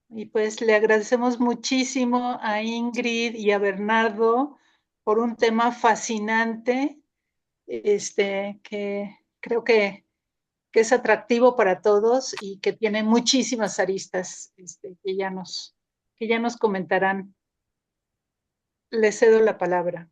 Y pues le agradecemos muchísimo a Ingrid y a Bernardo por un tema fascinante, que creo que es atractivo para todos y que tiene muchísimas aristas, que ya nos comentarán. Les cedo la palabra.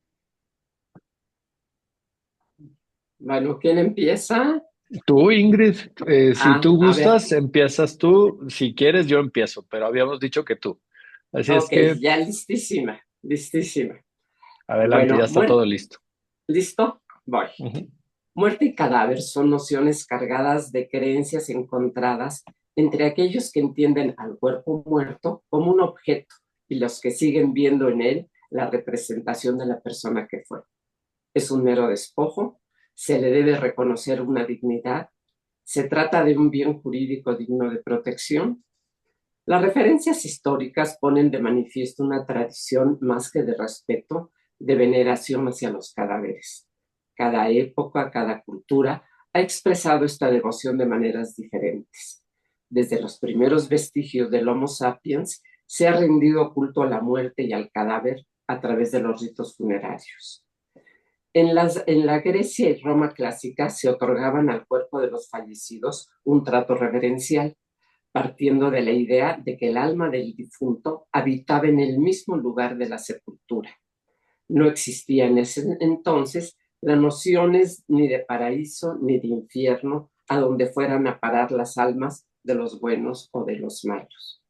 Bueno, ¿quién empieza? Tú, Ingrid, si tú A ver, gustas, empiezas tú. Si quieres, yo empiezo, pero habíamos dicho que tú. Así es ok, que ya listísima, listísima. adelante, ya Bueno, está todo listo. ¿listo? Voy. Ujú. Muerte y cadáver son nociones cargadas de creencias encontradas entre aquellos que entienden al cuerpo muerto como un objeto y los que siguen viendo en él la representación de la persona que fue. Es un mero despojo, se le debe reconocer una dignidad, se trata de un bien jurídico digno de protección. Las referencias históricas ponen de manifiesto una tradición más que de respeto, de veneración hacia los cadáveres. Cada época, cada cultura ha expresado esta devoción de maneras diferentes. Desde los primeros vestigios del Homo sapiens se ha rendido culto a la muerte y al cadáver a través de los ritos funerarios. En la Grecia y Roma clásica se otorgaban al cuerpo de los fallecidos un trato reverencial, partiendo de la idea de que el alma del difunto habitaba en el mismo lugar de la sepultura. No existía en ese entonces las nociones ni de paraíso ni de infierno a donde fueran a parar las almas de los buenos o de los malos.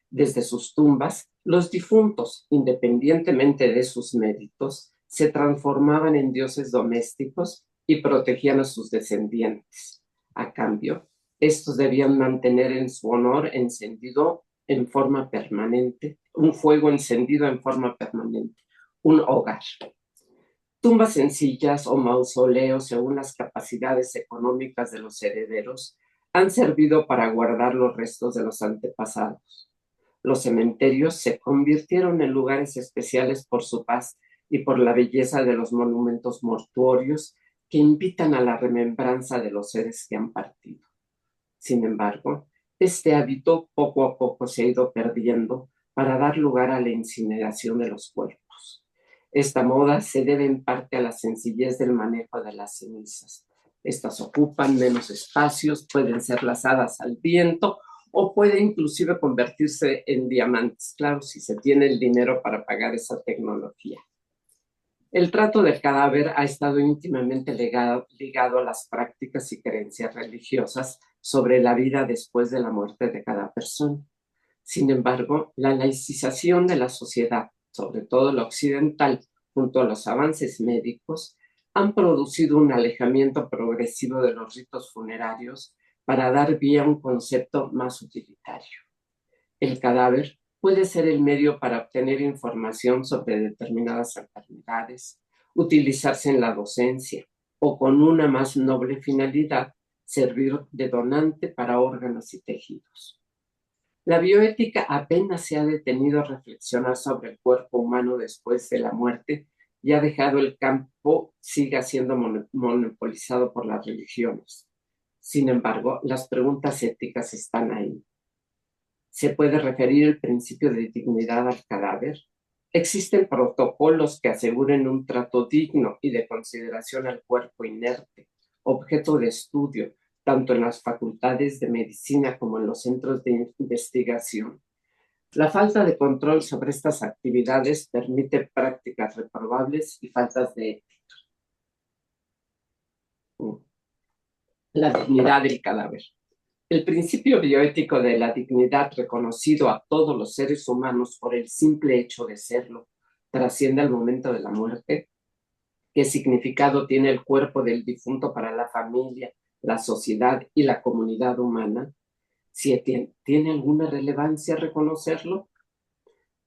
Desde sus tumbas, los difuntos, independientemente de sus méritos, se transformaban en dioses domésticos y protegían a sus descendientes. A cambio, estos debían mantener en su honor encendido en forma permanente, un fuego encendido en forma permanente, un hogar. Tumbas sencillas o mausoleos, según las capacidades económicas de los herederos, han servido para guardar los restos de los antepasados. Los cementerios se convirtieron en lugares especiales por su paz y por la belleza de los monumentos mortuorios que invitan a la remembranza de los seres que han partido. Sin embargo, este hábito poco a poco se ha ido perdiendo para dar lugar a la incineración de los cuerpos. Esta moda se debe en parte a la sencillez del manejo de las cenizas. Estas ocupan menos espacios, pueden ser lazadas al viento o puede inclusive convertirse en diamantes, claro, si se tiene el dinero para pagar esa tecnología. El trato del cadáver ha estado íntimamente ligado a las prácticas y creencias religiosas sobre la vida después de la muerte de cada persona. Sin embargo, la laicización de la sociedad, sobre todo la occidental, junto a los avances médicos, han producido un alejamiento progresivo de los ritos funerarios para dar vía a un concepto más utilitario. El cadáver puede ser el medio para obtener información sobre determinadas enfermedades, utilizarse en la docencia o con una más noble finalidad, servir de donante para órganos y tejidos. La bioética apenas se ha detenido a reflexionar sobre el cuerpo humano después de la muerte y ha dejado el campo siga siendo monopolizado por las religiones. Sin embargo, las preguntas éticas están ahí. ¿Se puede referir el principio de dignidad al cadáver? ¿Existen protocolos que aseguren un trato digno y de consideración al cuerpo inerte, objeto de estudio, tanto en las facultades de medicina como en los centros de investigación? La falta de control sobre estas actividades permite prácticas reprobables y faltas de ética. La dignidad del cadáver. El principio bioético de la dignidad reconocido a todos los seres humanos por el simple hecho de serlo trasciende al momento de la muerte. ¿Qué significado tiene el cuerpo del difunto para la familia, la sociedad y la comunidad humana? Si tiene alguna relevancia reconocerlo.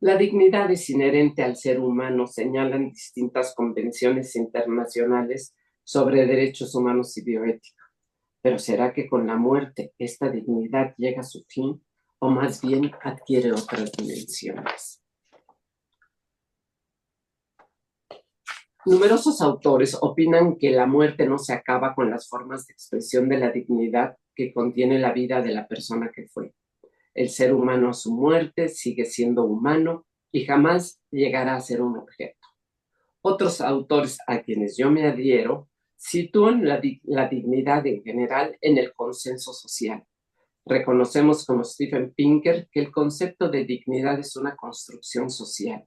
La dignidad es inherente al ser humano, señalan distintas convenciones internacionales sobre derechos humanos y bioética. Pero ¿será que con la muerte esta dignidad llega a su fin o más bien adquiere otras dimensiones? Numerosos autores opinan que la muerte no se acaba con las formas de expresión de la dignidad que contiene la vida de la persona que fue. El ser humano a su muerte sigue siendo humano y jamás llegará a ser un objeto. Otros autores a quienes yo me adhiero sitúan la dignidad en general en el consenso social. Reconocemos como Steven Pinker que el concepto de dignidad es una construcción social.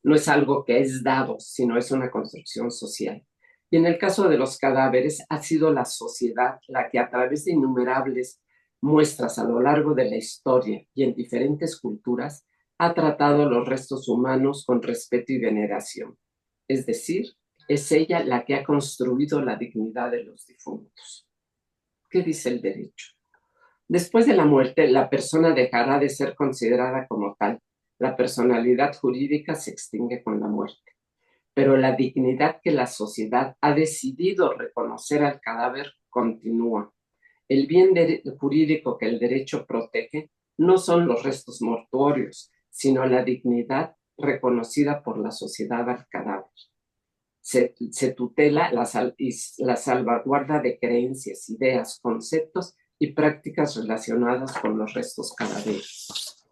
No es algo que es dado, sino es una construcción social. Y en el caso de los cadáveres, ha sido la sociedad la que a través de innumerables muestras a lo largo de la historia y en diferentes culturas ha tratado a los restos humanos con respeto y veneración. Es decir, es ella la que ha construido la dignidad de los difuntos. ¿Qué dice el derecho? Después de la muerte, la persona dejará de ser considerada como tal. La personalidad jurídica se extingue con la muerte. Pero la dignidad que la sociedad ha decidido reconocer al cadáver continúa. El bien jurídico que el derecho protege no son los restos mortuorios, sino la dignidad reconocida por la sociedad al cadáver. Se tutela la salvaguarda de creencias, ideas, conceptos y prácticas relacionadas con los restos cadavéricos.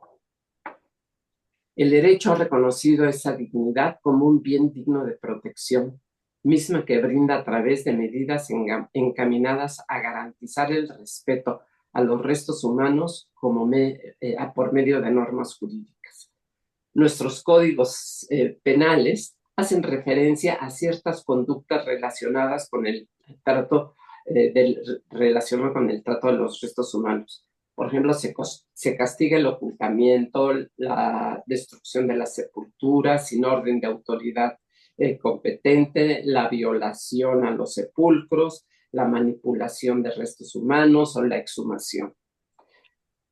El derecho ha reconocido esa dignidad como un bien digno de protección, misma que brinda a través de medidas encaminadas a garantizar el respeto a los restos humanos por medio de normas jurídicas. Nuestros códigos penales hacen referencia a ciertas conductas relacionadas con el trato relacionado con el trato de los restos humanos. Por ejemplo, se castiga el ocultamiento, la destrucción de las sepulturas sin orden de autoridad competente, la violación a los sepulcros, la manipulación de restos humanos o la exhumación.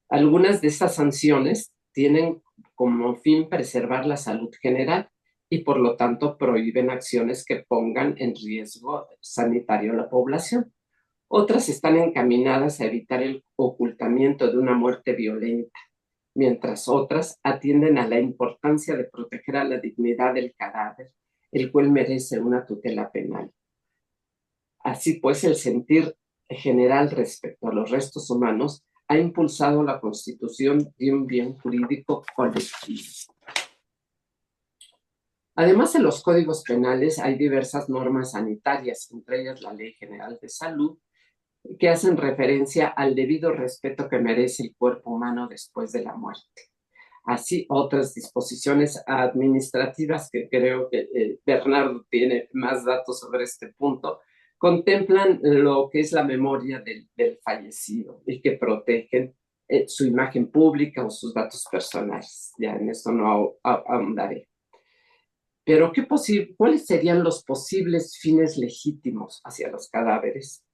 Algunas de estas sanciones tienen como fin preservar la salud general y por lo tanto prohíben acciones que pongan en riesgo sanitario a la población. Otras están encaminadas a evitar el ocultamiento de una muerte violenta, mientras otras atienden a la importancia de proteger a la dignidad del cadáver, el cual merece una tutela penal. Así pues, el sentir general respecto a los restos humanos ha impulsado la constitución de un bien jurídico colectivo. Además, en los códigos penales hay diversas normas sanitarias, entre ellas la Ley General de Salud, que hacen referencia al debido respeto que merece el cuerpo humano después de la muerte. Así, otras disposiciones administrativas, que creo que Bernardo tiene más datos sobre este punto, contemplan lo que es la memoria del fallecido y que protegen su imagen pública o sus datos personales. Ya en esto no ahondaré. Pero, ¿cuáles serían los posibles fines legítimos hacia los cadáveres?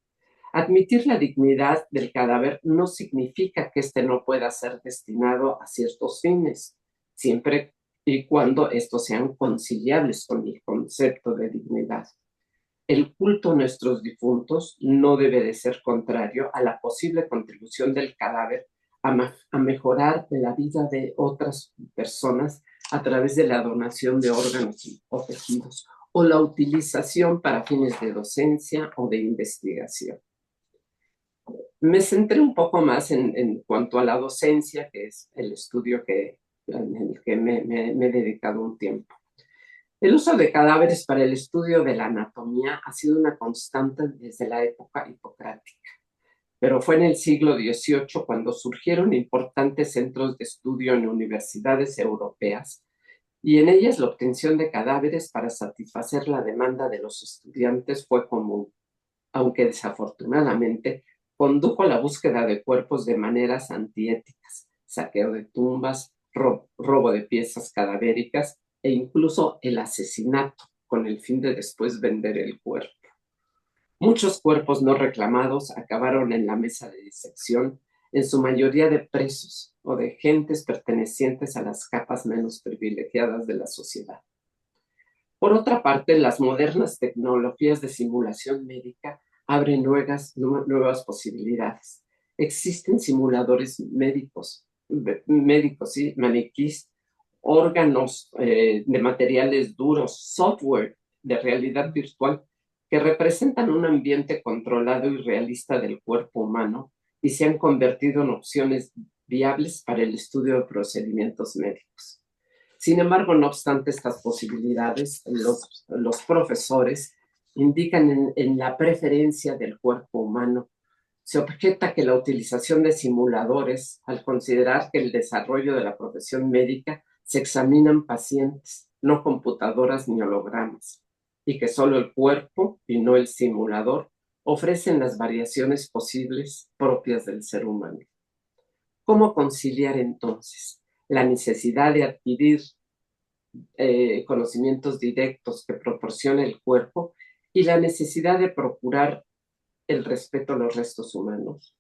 Admitir la dignidad del cadáver no significa que éste no pueda ser destinado a ciertos fines, siempre y cuando estos sean conciliables con el concepto de dignidad. El culto a nuestros difuntos no debe de ser contrario a la posible contribución del cadáver a mejorar la vida de otras personas a través de la donación de órganos o tejidos o la utilización para fines de docencia o de investigación. Me centré un poco más en cuanto a la docencia, que es el estudio en el que me he dedicado un tiempo. El uso de cadáveres para el estudio de la anatomía ha sido una constante desde la época hipocrática, pero fue en el siglo XVIII cuando surgieron importantes centros de estudio en universidades europeas y en ellas la obtención de cadáveres para satisfacer la demanda de los estudiantes fue común, aunque desafortunadamente condujo a la búsqueda de cuerpos de maneras antiéticas, saqueo de tumbas, robo de piezas cadavéricas e incluso el asesinato con el fin de después vender el cuerpo. Muchos cuerpos no reclamados acabaron en la mesa de disección, en su mayoría de presos o de gentes pertenecientes a las capas menos privilegiadas de la sociedad. Por otra parte, las modernas tecnologías de simulación médica abren nuevas posibilidades. Existen simuladores médicos, ¿sí? Maniquís, órganos de materiales duros, software de realidad virtual que representan un ambiente controlado y realista del cuerpo humano y se han convertido en opciones viables para el estudio de procedimientos médicos. Sin embargo, no obstante estas posibilidades, los profesores indican en la preferencia del cuerpo humano. Se objeta que la utilización de simuladores, al considerar que el desarrollo de la profesión médica se examinan pacientes, no computadoras ni hologramas, y que solo el cuerpo y no el simulador ofrecen las variaciones posibles propias del ser humano. ¿Cómo conciliar entonces la necesidad de adquirir conocimientos directos que proporciona el cuerpo y la necesidad de procurar el respeto a los restos humanos?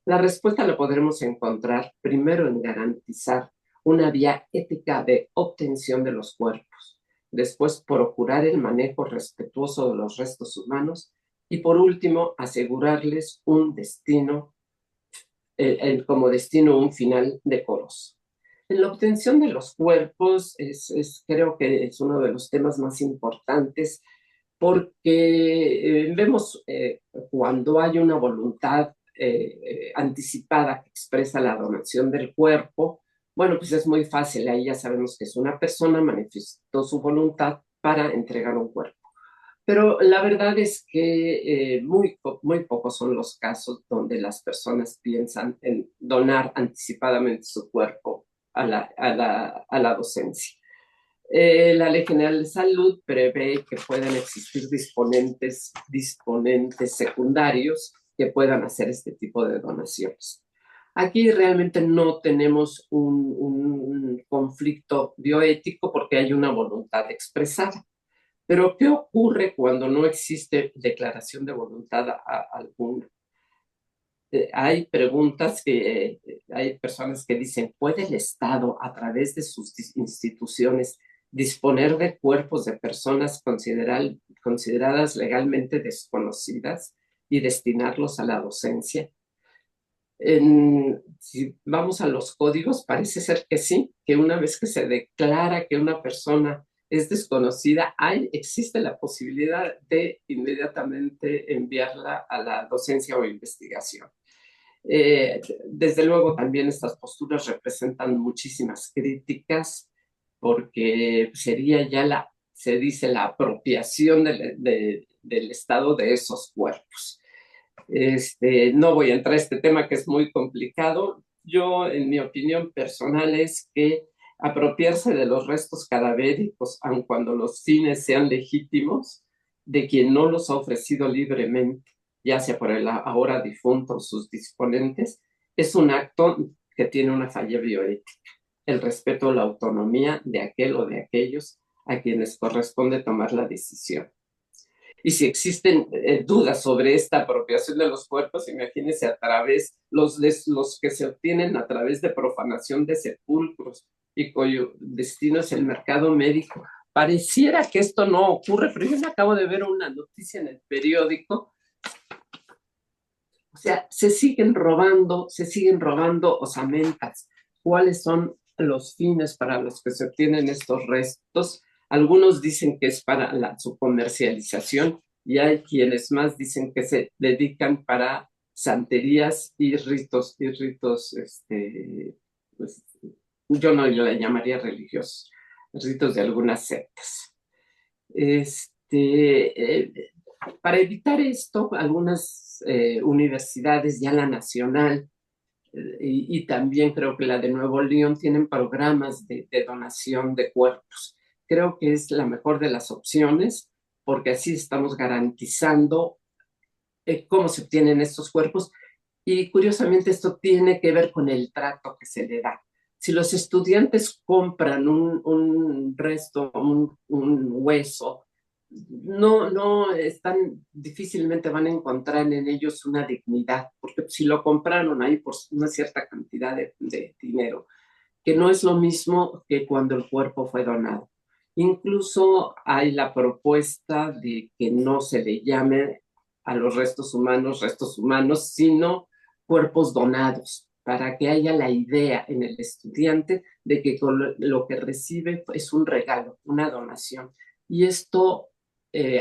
La respuesta la podremos encontrar primero en garantizar una vía ética de obtención de los cuerpos, después procurar el manejo respetuoso de los restos humanos y por último asegurarles un destino, como destino un final decoroso. En la obtención de los cuerpos creo que es uno de los temas más importantes porque vemos cuando hay una voluntad anticipada que expresa la donación del cuerpo, bueno, pues es muy fácil, ahí ya sabemos que es una persona, manifestó su voluntad para entregar un cuerpo. Pero la verdad es que muy pocos son los casos donde las personas piensan en donar anticipadamente su cuerpo a la docencia. La Ley General de Salud prevé que puedan existir disponentes secundarios que puedan hacer este tipo de donaciones. Aquí realmente no tenemos un conflicto bioético porque hay una voluntad expresada. Pero ¿qué ocurre cuando no existe declaración de voluntad alguna? Hay preguntas hay personas que dicen, ¿puede el Estado a través de sus instituciones disponer de cuerpos de personas consideradas legalmente desconocidas y destinarlos a la docencia? Si vamos a los códigos, parece ser que sí, que una vez que se declara que una persona es desconocida, existe la posibilidad de inmediatamente enviarla a la docencia o investigación. Desde luego también estas posturas representan muchísimas críticas porque sería ya se dice, la apropiación del Estado de esos cuerpos. No voy a entrar a este tema que es muy complicado. Yo, en mi opinión personal, es que apropiarse de los restos cadavéricos, aun cuando los fines sean legítimos, de quien no los ha ofrecido libremente, ya sea por el ahora difunto o sus disponentes, es un acto que tiene una falla bioética. El respeto a la autonomía de aquel o de aquellos a quienes corresponde tomar la decisión. Y si existen dudas sobre esta apropiación de los cuerpos, imagínense a través, los que se obtienen a través de profanación de sepulcros y cuyo destino es el mercado médico. Pareciera que esto no ocurre, pero yo me acabo de ver una noticia en el periódico. O sea, se siguen robando osamentas. ¿Cuáles son los fines para los que se obtienen estos restos? Algunos dicen que es para su comercialización y hay quienes más dicen que se dedican para santerías y ritos, pues, yo no le llamaría religiosos, ritos de algunas sectas. Para evitar esto, algunas universidades, ya la nacional y también creo que la de Nuevo León, tienen programas de donación de cuerpos. Creo que es la mejor de las opciones porque así estamos garantizando cómo se obtienen estos cuerpos y curiosamente esto tiene que ver con el trato que se le da. Si los estudiantes compran un resto, un hueso, no están, difícilmente van a encontrar en ellos una dignidad, porque si lo compraron ahí por una cierta cantidad de dinero, que no es lo mismo que cuando el cuerpo fue donado. Incluso hay la propuesta de que no se le llame a los restos humanos, sino cuerpos donados, para que haya la idea en el estudiante de que lo que recibe es un regalo, una donación. Y esto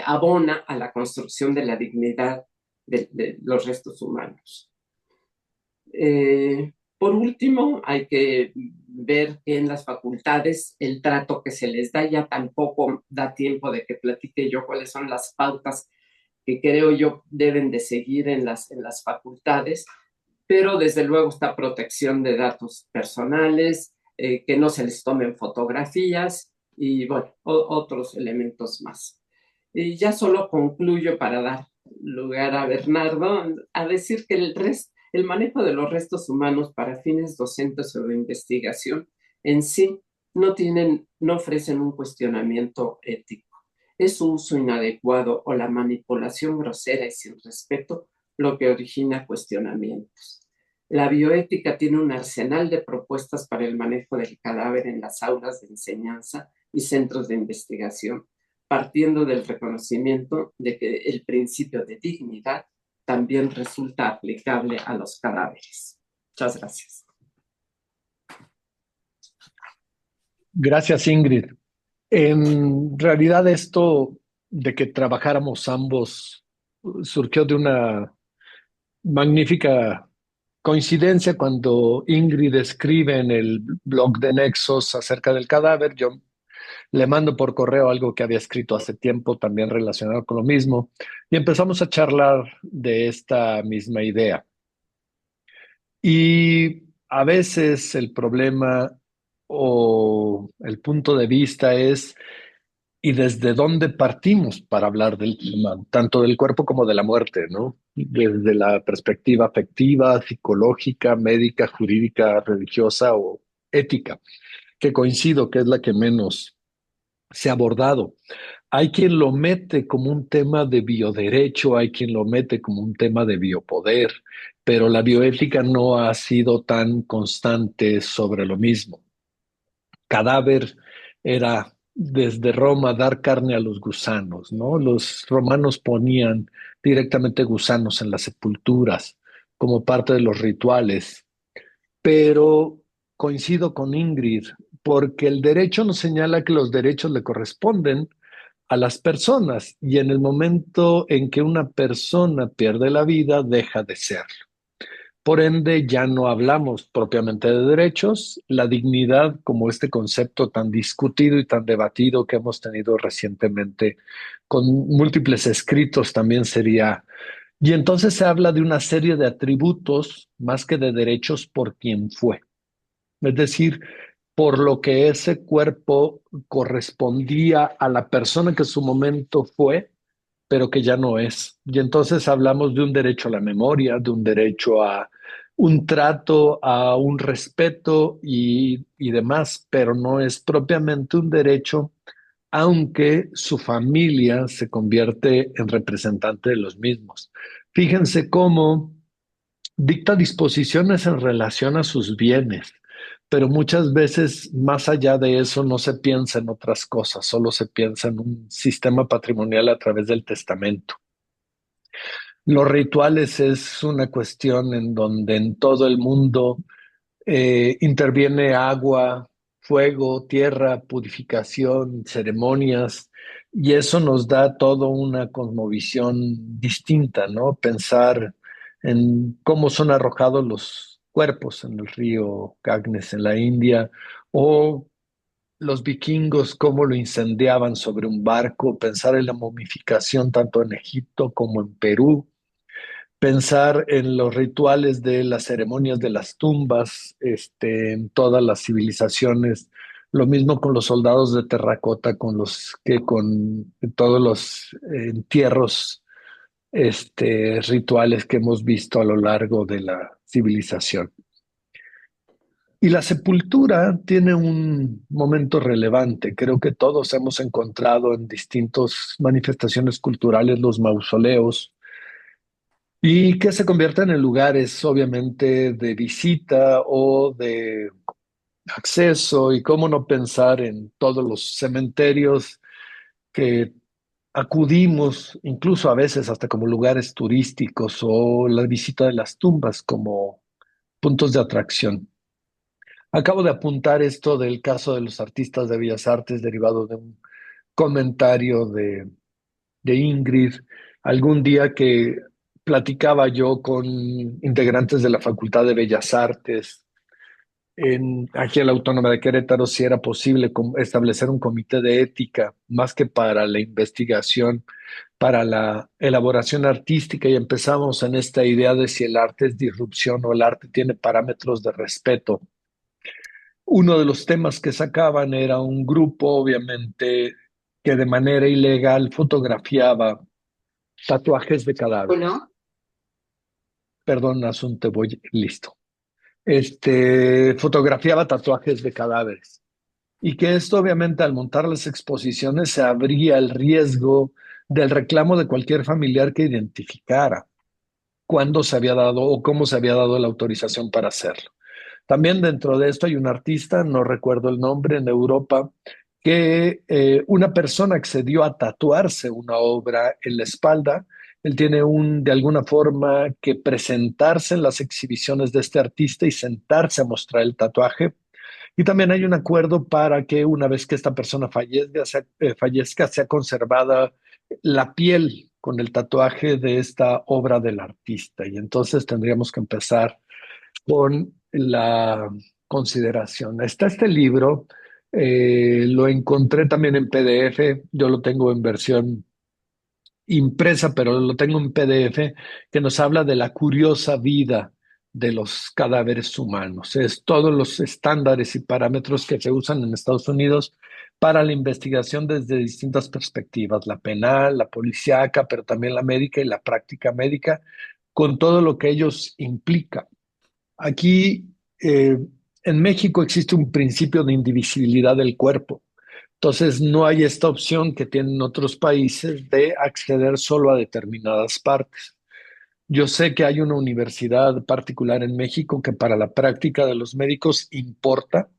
abona a la construcción de la dignidad de los restos humanos. Por último, hay que ver que en las facultades el trato que se les da ya tampoco da tiempo de que platique yo cuáles son las pautas que creo yo deben de seguir en las facultades, pero desde luego esta protección de datos personales, que no se les tomen fotografías y bueno, otros elementos más. Y ya solo concluyo para dar lugar a Bernardo a decir que el manejo de los restos humanos para fines docentes o de investigación en sí no ofrecen un cuestionamiento ético. Es su uso inadecuado o la manipulación grosera y sin respeto lo que origina cuestionamientos. La bioética tiene un arsenal de propuestas para el manejo del cadáver en las aulas de enseñanza y centros de investigación, partiendo del reconocimiento de que el principio de dignidad también resulta aplicable a los cadáveres. Muchas gracias. Gracias, Ingrid. En realidad esto de que trabajáramos ambos surgió de una magnífica coincidencia cuando Ingrid escribe en el blog de Nexos acerca del cadáver. Yo le mando por correo algo que había escrito hace tiempo también relacionado con lo mismo y empezamos a charlar de esta misma idea. Y a veces el problema o el punto de vista es y desde dónde partimos para hablar del tema, tanto del cuerpo como de la muerte, ¿no? Desde la perspectiva afectiva, psicológica, médica, jurídica, religiosa o ética, que coincido que es la que menos se ha abordado. Hay quien lo mete como un tema de bioderecho, hay quien lo mete como un tema de biopoder, pero la bioética no ha sido tan constante sobre lo mismo. Cadáver era desde Roma dar carne a los gusanos, ¿no? Los romanos ponían directamente gusanos en las sepulturas como parte de los rituales, pero coincido con Ingrid, porque el derecho nos señala que los derechos le corresponden a las personas y en el momento en que una persona pierde la vida, deja de serlo. Por ende, ya no hablamos propiamente de derechos, la dignidad como este concepto tan discutido y tan debatido que hemos tenido recientemente con múltiples escritos también sería, y entonces se habla de una serie de atributos más que de derechos por quien fue, es decir, por lo que ese cuerpo correspondía a la persona que en su momento fue pero que ya no es. Y entonces hablamos de un derecho a la memoria, de un derecho a un trato, a un respeto y demás, pero no es propiamente un derecho, aunque su familia se convierte en representante de los mismos. Fíjense cómo dicta disposiciones en relación a sus bienes, pero muchas veces más allá de eso no se piensa en otras cosas, solo se piensa en un sistema patrimonial a través del testamento. Los rituales es una cuestión en donde en todo el mundo interviene agua, fuego, tierra, purificación, ceremonias, y eso nos da toda una cosmovisión distinta, ¿no? Pensar en cómo son arrojados los cuerpos en el río Ganges en la India, o los vikingos, cómo lo incendiaban sobre un barco, pensar en la momificación tanto en Egipto como en Perú, pensar en los rituales de las ceremonias de las tumbas, en todas las civilizaciones, lo mismo con los soldados de terracota, con todos los entierros, rituales que hemos visto a lo largo de la civilización. Y la sepultura tiene un momento relevante. Creo que todos hemos encontrado en distintas manifestaciones culturales los mausoleos y que se convierten en lugares obviamente de visita o de acceso y cómo no pensar en todos los cementerios que acudimos, incluso a veces hasta como lugares turísticos o la visita de las tumbas como puntos de atracción. Acabo de apuntar esto del caso de los artistas de Bellas Artes derivado de un comentario de Ingrid, algún día que platicaba yo con integrantes de la Facultad de Bellas Artes aquí en la Autónoma de Querétaro si era posible establecer un comité de ética más que para la investigación, para la elaboración artística y empezamos en esta idea de si el arte es disrupción o el arte tiene parámetros de respeto. Uno de los temas que sacaban era un grupo, obviamente, que de manera ilegal fotografiaba tatuajes de cadáveres. Uno, Perdón, Asunte, voy listo. Fotografiaba tatuajes de cadáveres. Y que esto, obviamente, al montar las exposiciones, se abría el riesgo del reclamo de cualquier familiar que identificara cuándo se había dado o cómo se había dado la autorización para hacerlo. También dentro de esto hay un artista, no recuerdo el nombre, en Europa, que una persona accedió a tatuarse una obra en la espalda. Él tiene de alguna forma que presentarse en las exhibiciones de este artista y sentarse a mostrar el tatuaje. Y también hay un acuerdo para que una vez que esta persona fallezca, sea conservada la piel con el tatuaje de esta obra del artista. Y entonces tendríamos que empezar con la consideración. Está este libro, lo encontré también en PDF, yo lo tengo en versión impresa, pero lo tengo en PDF, que nos habla de la curiosa vida de los cadáveres humanos. Es todos los estándares y parámetros que se usan en Estados Unidos para la investigación desde distintas perspectivas, la penal, la policíaca, pero también la médica y la práctica médica, con todo lo que ellos implican. Aquí en México existe un principio de indivisibilidad del cuerpo. Entonces, no hay esta opción que tienen otros países de acceder solo a determinadas partes. Yo sé que hay una universidad particular en México que para la práctica de los médicos importa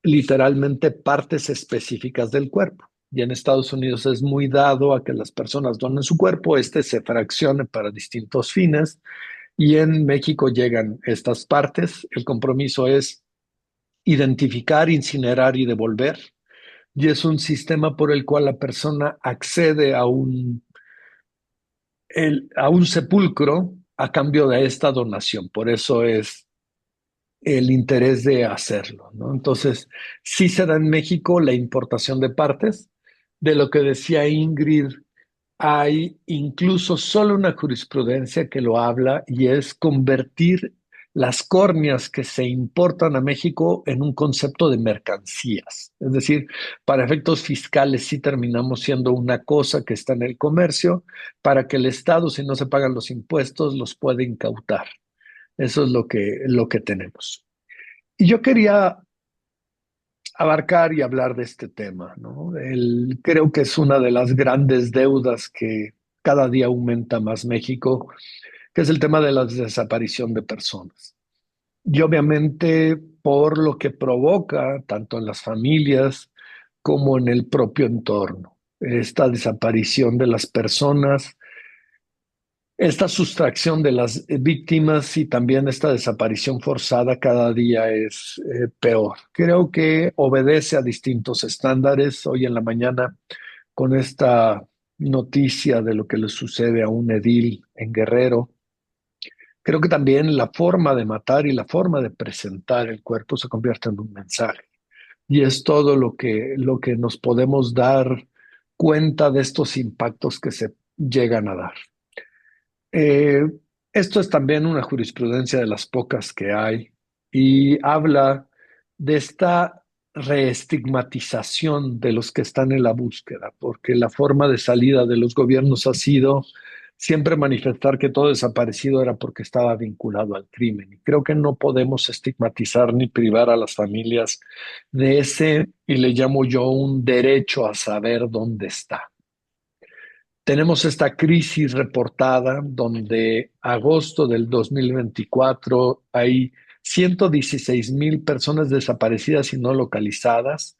literalmente partes específicas del cuerpo. Y en Estados Unidos es muy dado a que las personas donen su cuerpo, este se fraccione para distintos fines. Y en México llegan estas partes. El compromiso es identificar, incinerar y devolver. Y es un sistema por el cual la persona accede a un sepulcro a cambio de esta donación. Por eso es el interés de hacerlo, ¿no? Entonces, sí se da en México la importación de partes. De lo que decía Ingrid, hay incluso solo una jurisprudencia que lo habla y es convertir las córneas que se importan a México en un concepto de mercancías. Es decir, para efectos fiscales sí terminamos siendo una cosa que está en el comercio para que el Estado, si no se pagan los impuestos, los puede incautar. Eso es lo que tenemos. Y yo quería abarcar y hablar de este tema, ¿no? Creo que es una de las grandes deudas que cada día aumenta más México, que es el tema de la desaparición de personas. Y obviamente por lo que provoca, tanto en las familias como en el propio entorno, esta desaparición de las personas, esta sustracción de las víctimas y también esta desaparición forzada cada día es peor. Creo que obedece a distintos estándares. Hoy en la mañana, con esta noticia de lo que le sucede a un edil en Guerrero, creo que también la forma de matar y la forma de presentar el cuerpo se convierte en un mensaje. Y es todo lo que nos podemos dar cuenta de estos impactos que se llegan a dar. Eh, Esto es también una jurisprudencia de las pocas que hay y habla de esta reestigmatización de los que están en la búsqueda, porque la forma de salida de los gobiernos ha sido siempre manifestar que todo desaparecido era porque estaba vinculado al crimen. Y creo que no podemos estigmatizar ni privar a las familias de ese, y le llamo yo un derecho a saber dónde está. Tenemos esta crisis reportada donde agosto del 2024 hay 116,000 personas desaparecidas y no localizadas,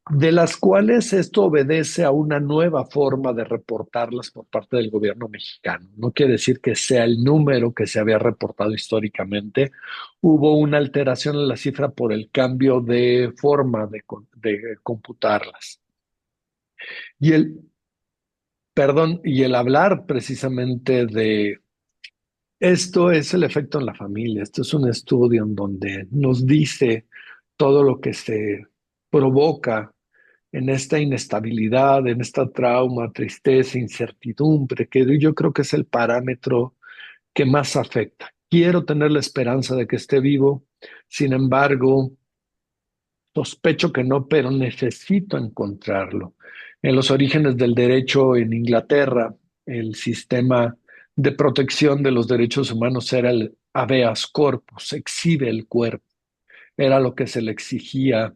de las cuales esto obedece a una nueva forma de reportarlas por parte del gobierno mexicano. No quiere decir que sea el número que se había reportado históricamente. Hubo una alteración en la cifra por el cambio de forma de computarlas. Y el Perdón, y el hablar precisamente de Esto es el efecto en la familia. Esto es un estudio en donde nos dice todo lo que se provoca en esta inestabilidad, en esta trauma, tristeza, incertidumbre, que yo creo que es el parámetro que más afecta. Quiero tener la esperanza de que esté vivo, sin embargo, sospecho que no, pero necesito encontrarlo. En los orígenes del derecho en Inglaterra, el sistema de protección de los derechos humanos era el habeas corpus, exhibe el cuerpo. Era lo que se le exigía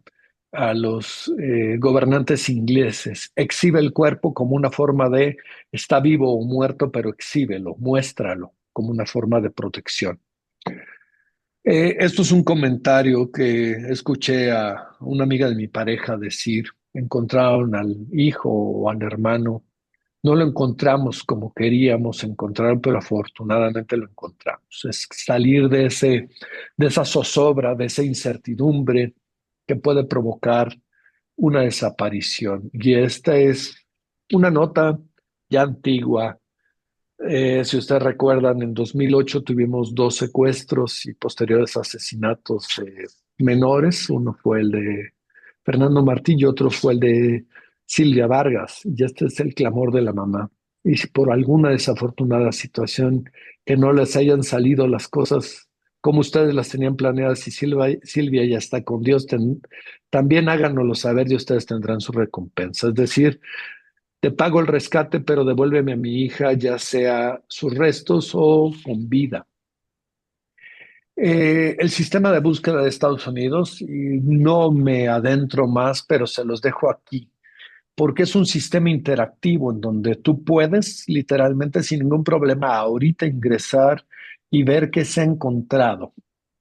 a los gobernantes ingleses. Exhibe el cuerpo como una forma de, está vivo o muerto, pero exhíbelo, muéstralo como una forma de protección. Esto es un comentario que escuché a una amiga de mi pareja decir. Encontraron al hijo o al hermano. No lo encontramos como queríamos encontrar, pero afortunadamente lo encontramos. Es salir de esa zozobra, de esa incertidumbre que puede provocar una desaparición. Y esta es una nota ya antigua. Si ustedes recuerdan, en 2008 tuvimos dos secuestros y posteriores asesinatos menores. Uno fue el de Fernando Martín y otro fue el de Silvia Vargas. Y este es el clamor de la mamá. Y si por alguna desafortunada situación que no les hayan salido las cosas como ustedes las tenían planeadas y Silvia ya está con Dios, también háganoslo saber y ustedes tendrán su recompensa. Es decir, te pago el rescate, pero devuélveme a mi hija, ya sea sus restos o con vida. El sistema de búsqueda de Estados Unidos, y no me adentro más, pero se los dejo aquí, porque es un sistema interactivo en donde tú puedes literalmente sin ningún problema ahorita ingresar y ver qué se ha encontrado.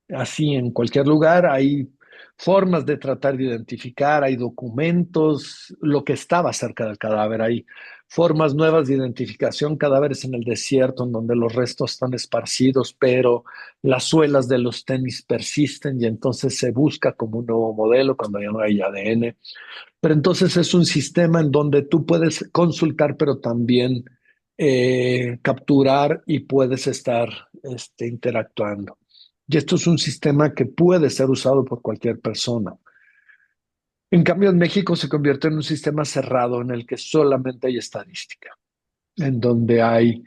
Así en cualquier lugar hay formas de tratar de identificar, hay documentos, lo que estaba cerca del cadáver, hay formas nuevas de identificación, cadáveres en el desierto en donde los restos están esparcidos, pero las suelas de los tenis persisten y entonces se busca como un nuevo modelo cuando ya no hay ADN. Pero entonces es un sistema en donde tú puedes consultar, pero también capturar y puedes estar interactuando. Y esto es un sistema que puede ser usado por cualquier persona. En cambio, en México se convierte en un sistema cerrado en el que solamente hay estadística, en donde hay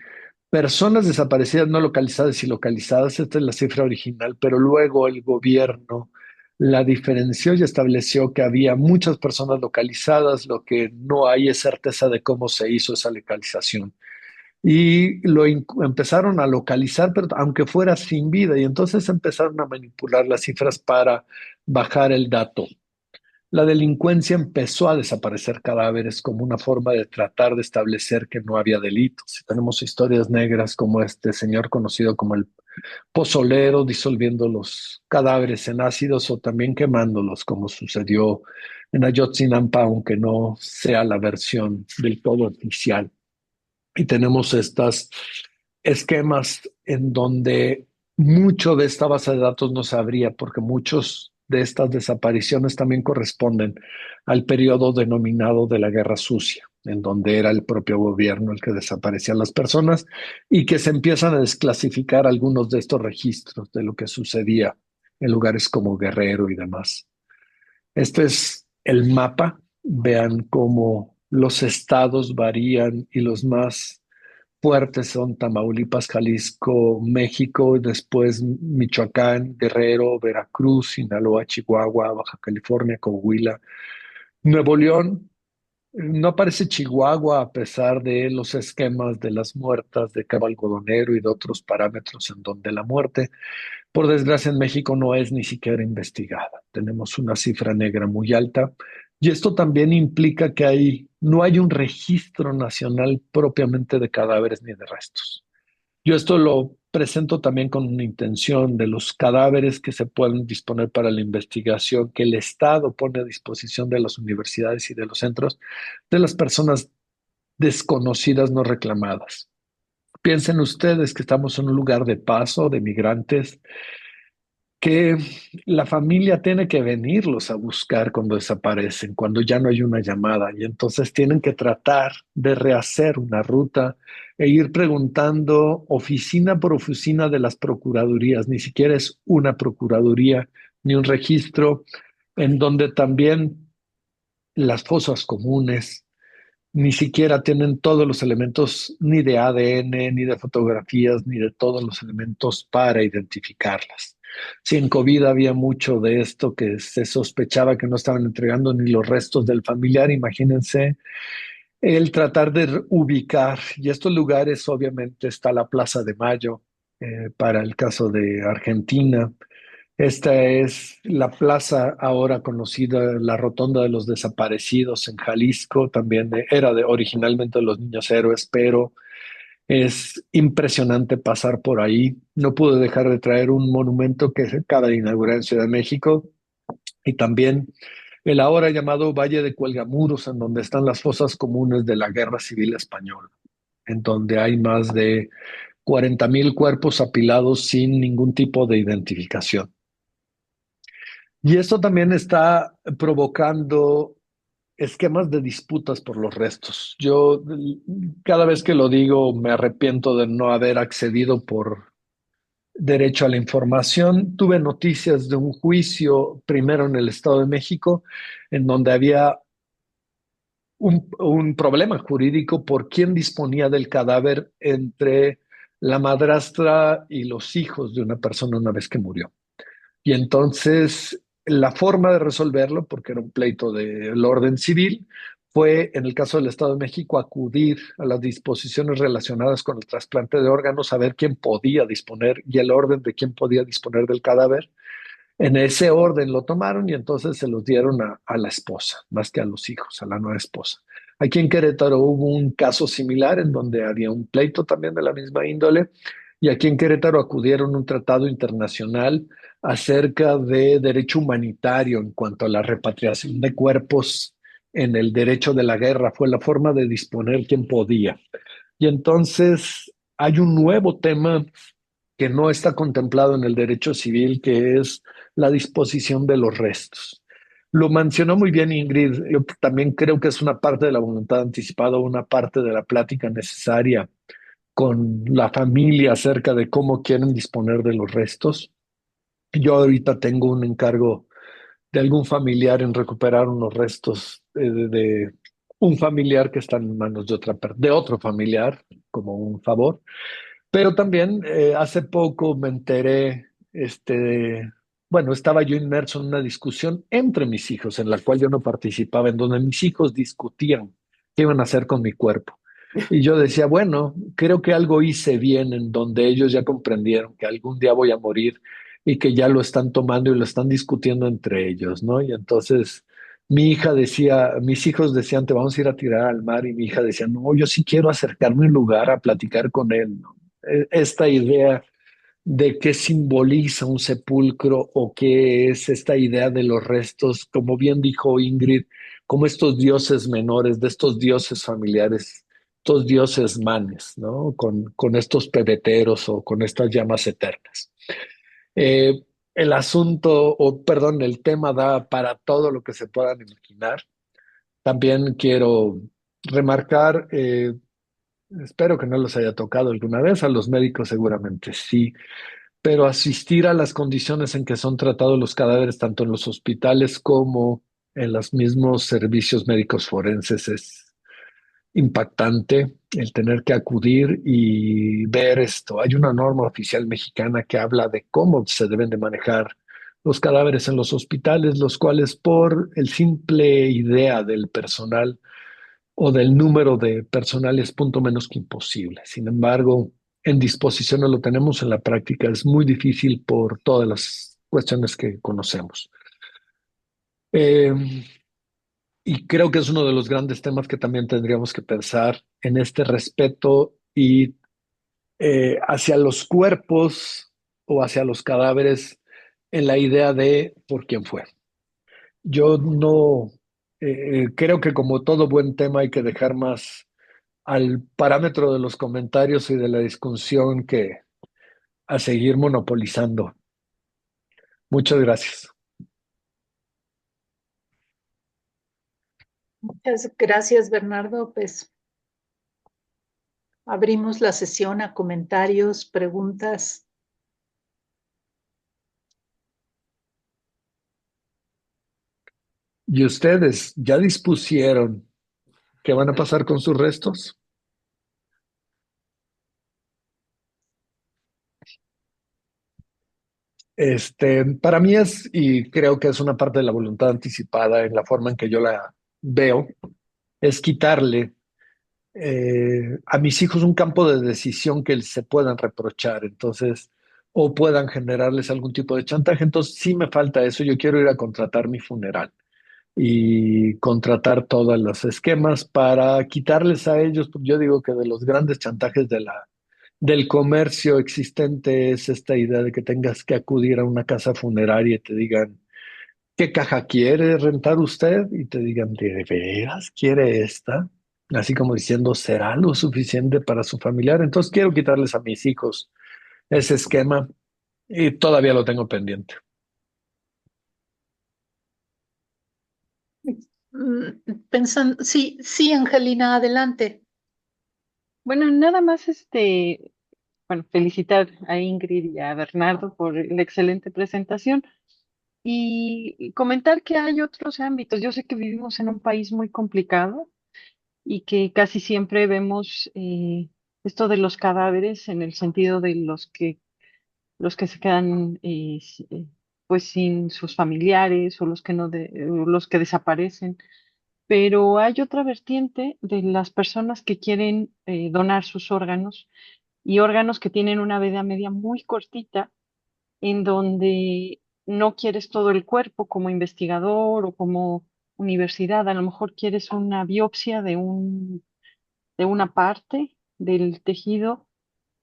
personas desaparecidas no localizadas y localizadas. Esta es la cifra original, pero luego el gobierno la diferenció y estableció que había muchas personas localizadas. Lo que no hay es certeza de cómo se hizo esa localización. Y empezaron a localizar, pero aunque fuera sin vida, y entonces empezaron a manipular las cifras para bajar el dato. La delincuencia empezó a desaparecer cadáveres como una forma de tratar de establecer que no había delitos. Y tenemos historias negras como este señor conocido como el pozolero, disolviendo los cadáveres en ácidos o también quemándolos, como sucedió en Ayotzinapa, aunque no sea la versión del todo oficial. Y tenemos estos esquemas en donde mucho de esta base de datos no sabría, porque muchos de estas desapariciones también corresponden al periodo denominado de la Guerra Sucia, en donde era el propio gobierno el que desaparecía a las personas y que se empiezan a desclasificar algunos de estos registros de lo que sucedía en lugares como Guerrero y demás. Este es el mapa. Vean cómo los estados varían y los más fuertes son Tamaulipas, Jalisco, México, y después Michoacán, Guerrero, Veracruz, Sinaloa, Chihuahua, Baja California, Coahuila, Nuevo León. No aparece Chihuahua a pesar de los esquemas de las muertas de Cabo Algodonero y de otros parámetros en donde la muerte, por desgracia, en México no es ni siquiera investigada. Tenemos una cifra negra muy alta y esto también implica que no hay un registro nacional propiamente de cadáveres ni de restos. Yo esto lo presento también con una intención de los cadáveres que se pueden disponer para la investigación, que el Estado pone a disposición de las universidades y de los centros de las personas desconocidas no reclamadas. Piensen ustedes que estamos en un lugar de paso de migrantes que la familia tiene que venirlos a buscar cuando desaparecen, cuando ya no hay una llamada, y entonces tienen que tratar de rehacer una ruta e ir preguntando oficina por oficina de las procuradurías, ni siquiera es una procuraduría ni un registro, en donde también las fosas comunes ni siquiera tienen todos los elementos ni de ADN, ni de fotografías, ni de todos los elementos para identificarlas. Si en COVID había mucho de esto que se sospechaba que no estaban entregando ni los restos del familiar, imagínense el tratar de ubicar, y estos lugares obviamente está la Plaza de Mayo, para el caso de Argentina. Esta es la plaza ahora conocida, la Rotonda de los Desaparecidos en Jalisco, también era originalmente de los Niños Héroes, pero es impresionante pasar por ahí. No pude dejar de traer un monumento que se acaba de inaugurar en Ciudad de México y también el ahora llamado Valle de Cuelgamuros, en donde están las fosas comunes de la Guerra Civil Española, en donde hay más de 40,000 cuerpos apilados sin ningún tipo de identificación. Y esto también está provocando esquemas de disputas por los restos. Yo cada vez que lo digo me arrepiento de no haber accedido por derecho a la información. Tuve noticias de un juicio primero en el Estado de México, en donde había un problema jurídico por quién disponía del cadáver entre la madrastra y los hijos de una persona una vez que murió. Y entonces la forma de resolverlo, porque era un pleito del orden civil, fue, en el caso del Estado de México, acudir a las disposiciones relacionadas con el trasplante de órganos, saber quién podía disponer y el orden de quién podía disponer del cadáver. En ese orden lo tomaron y entonces se los dieron a la esposa, más que a los hijos, a la nueva esposa. Aquí en Querétaro hubo un caso similar en donde había un pleito también de la misma índole y aquí en Querétaro acudieron a un tratado internacional acerca de derecho humanitario en cuanto a la repatriación de cuerpos en el derecho de la guerra. Fue la forma de disponer quien podía. Y entonces hay un nuevo tema que no está contemplado en el derecho civil, que es la disposición de los restos. Lo mencionó muy bien Ingrid. Yo también creo que es una parte de la voluntad anticipada, una parte de la plática necesaria con la familia acerca de cómo quieren disponer de los restos. Yo ahorita tengo un encargo de algún familiar en recuperar unos restos de un familiar que está en manos de de otro familiar, como un favor. Pero también hace poco me enteré, bueno, estaba yo inmerso en una discusión entre mis hijos, en la cual yo no participaba, en donde mis hijos discutían qué iban a hacer con mi cuerpo. Y yo decía, bueno, creo que algo hice bien en donde ellos ya comprendieron que algún día voy a morir y que ya lo están tomando y lo están discutiendo entre ellos, ¿no? Y entonces mi hija decía, mis hijos decían, te vamos a ir a tirar al mar y mi hija decía, no, yo sí quiero acercarme a un lugar a platicar con él, ¿no? Esta idea de qué simboliza un sepulcro o qué es esta idea de los restos, como bien dijo Ingrid, como estos dioses menores, de estos dioses familiares, estos dioses manes, ¿no? Con estos pebeteros o con estas llamas eternas. Eh, el asunto, o perdón, el tema da para todo lo que se puedan imaginar. También quiero remarcar, espero que no los haya tocado alguna vez, a los médicos seguramente sí, pero asistir a las condiciones en que son tratados los cadáveres, tanto en los hospitales como en los mismos servicios médicos forenses, es impactante el tener que acudir y ver esto. Hay una norma oficial mexicana que habla de cómo se deben de manejar los cadáveres en los hospitales, los cuales por el simple idea del personal o del número de personal es punto menos que imposible. Sin embargo, en disposición no lo tenemos, en la práctica es muy difícil por todas las cuestiones que conocemos. Eh, y creo que es uno de los grandes temas que también tendríamos que pensar en este respeto y hacia los cuerpos o hacia los cadáveres en la idea de por quién fue. Yo no creo que como todo buen tema hay que dejar más al parámetro de los comentarios y de la discusión que a seguir monopolizando. Muchas gracias. Muchas gracias, Bernardo. Pues abrimos la sesión a comentarios, preguntas. ¿Y ustedes ya dispusieron qué van a pasar con sus restos? Para mí es, y creo que es una parte de la voluntad anticipada en la forma en que yo la veo, es quitarle a mis hijos un campo de decisión que se puedan reprochar, entonces, o puedan generarles algún tipo de chantaje. Entonces, sí me falta eso. Yo quiero ir a contratar mi funeral y contratar todos los esquemas para quitarles a ellos. Yo digo que de los grandes chantajes del comercio existente es esta idea de que tengas que acudir a una casa funeraria y te digan, ¿qué caja quiere rentar usted? Y te digan, ¿de veras quiere esta? Así como diciendo, ¿será lo suficiente para su familiar? Entonces quiero quitarles a mis hijos ese esquema y todavía lo tengo pendiente. Pensando, sí, sí, Angelina, adelante. Bueno, nada más bueno, felicitar a Ingrid y a Bernardo por la excelente presentación y comentar que hay otros ámbitos. Yo sé que vivimos en un país muy complicado y que casi siempre vemos esto de los cadáveres en el sentido de los que se quedan pues sin sus familiares o los que no o los que desaparecen. Pero hay otra vertiente de las personas que quieren donar sus órganos y órganos que tienen una vida media muy cortita, en donde no quieres todo el cuerpo como investigador o como universidad, a lo mejor quieres una biopsia de una parte del tejido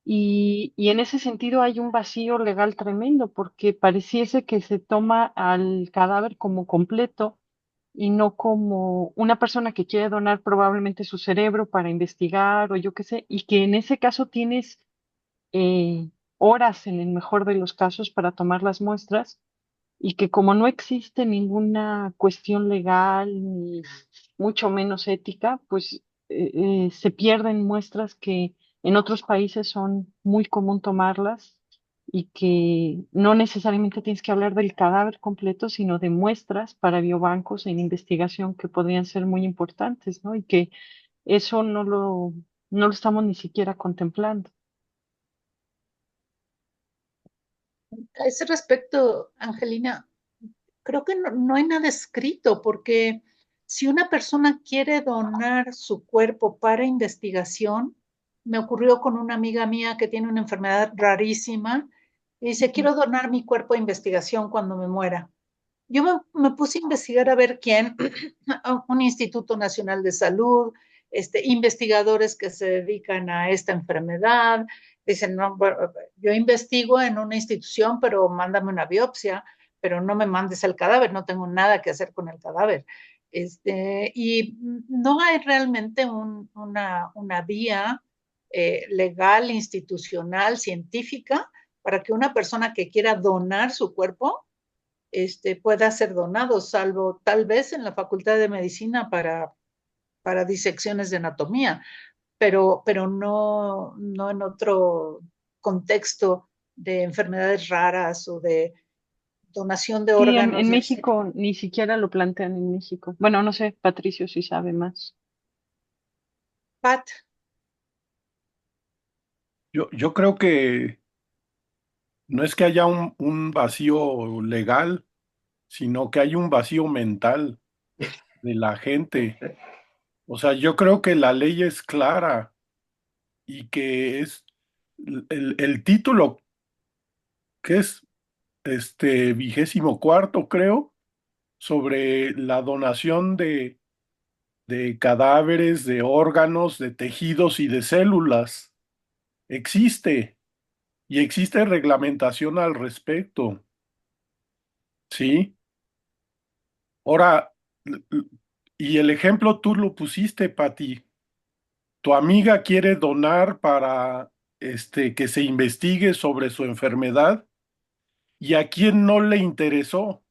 y en ese sentido hay un vacío legal tremendo porque pareciese que se toma al cadáver como completo y no como una persona que quiere donar probablemente su cerebro para investigar o yo qué sé, y que en ese caso tienes horas en el mejor de los casos para tomar las muestras y que como no existe ninguna cuestión legal ni mucho menos ética, pues se pierden muestras que en otros países son muy común tomarlas y que no necesariamente tienes que hablar del cadáver completo, sino de muestras para biobancos en investigación que podrían ser muy importantes, ¿no? Y que eso no lo estamos ni siquiera contemplando. A ese respecto, Angelina, creo que no hay nada escrito, porque si una persona quiere donar su cuerpo para investigación, me ocurrió con una amiga mía que tiene una enfermedad rarísima y dice, Ujú. quiero donar mi cuerpo a investigación cuando me muera. Yo me puse a investigar a ver quién, un Instituto Nacional de Salud, investigadores que se dedican a esta enfermedad. Dicen, no, bueno, yo investigo en una institución, pero mándame una biopsia, pero no me mandes el cadáver, no tengo nada que hacer con el cadáver. Y no hay realmente una vía legal, institucional, científica, para que una persona que quiera donar su cuerpo pueda ser donado, salvo tal vez en la Facultad de Medicina para disecciones de anatomía, pero no en otro contexto de enfermedades raras o de donación de Sí, órganos en y así. México ni siquiera lo plantean en México. Bueno, no sé, Patricio si sabe más. Pat, Yo creo que no es que haya un vacío legal, sino que hay un vacío mental de la gente. O sea, yo creo que la ley es clara y que es el título, que es 24º, creo, sobre la donación de cadáveres, de órganos, de tejidos y de células. Existe y existe reglamentación al respecto. ¿Sí? Ahora, y el ejemplo tú lo pusiste, Pati. Tu amiga quiere donar para que se investigue sobre su enfermedad ¿Y a quién no le interesó?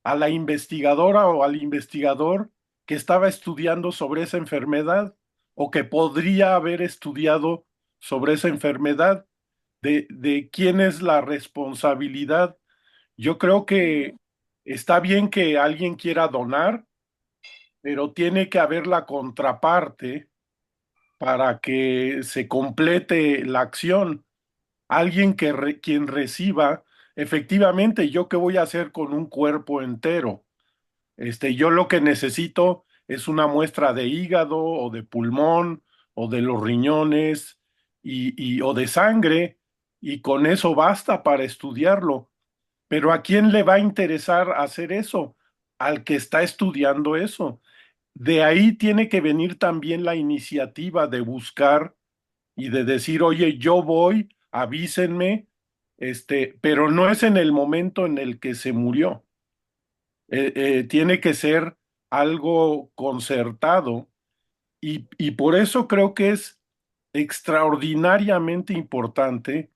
A la investigadora o al investigador que estaba estudiando sobre esa enfermedad o que podría haber estudiado sobre esa enfermedad. De quién es la responsabilidad. Yo creo que está bien que alguien quiera donar, pero tiene que haber la contraparte para que se complete la acción. Alguien quien reciba, efectivamente, ¿yo qué voy a hacer con un cuerpo entero? Yo lo que necesito es una muestra de hígado o de pulmón o de los riñones o de sangre, y con eso basta para estudiarlo. Pero ¿a quién le va a interesar hacer eso? Al que está estudiando eso. De ahí tiene que venir también la iniciativa de buscar y de decir, oye, yo voy, avísenme, pero no es en el momento en el que se murió. Tiene que ser algo concertado, y por eso creo que es extraordinariamente importante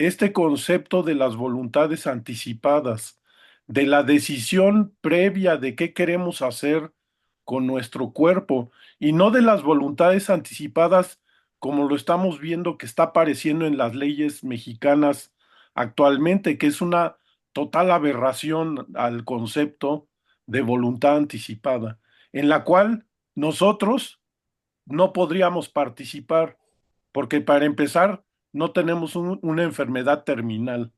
este concepto de las voluntades anticipadas, de la decisión previa de qué queremos hacer con nuestro cuerpo, y no de las voluntades anticipadas como lo estamos viendo que está apareciendo en las leyes mexicanas actualmente, que es una total aberración al concepto de voluntad anticipada, en la cual nosotros no podríamos participar, porque para empezar no tenemos una enfermedad terminal,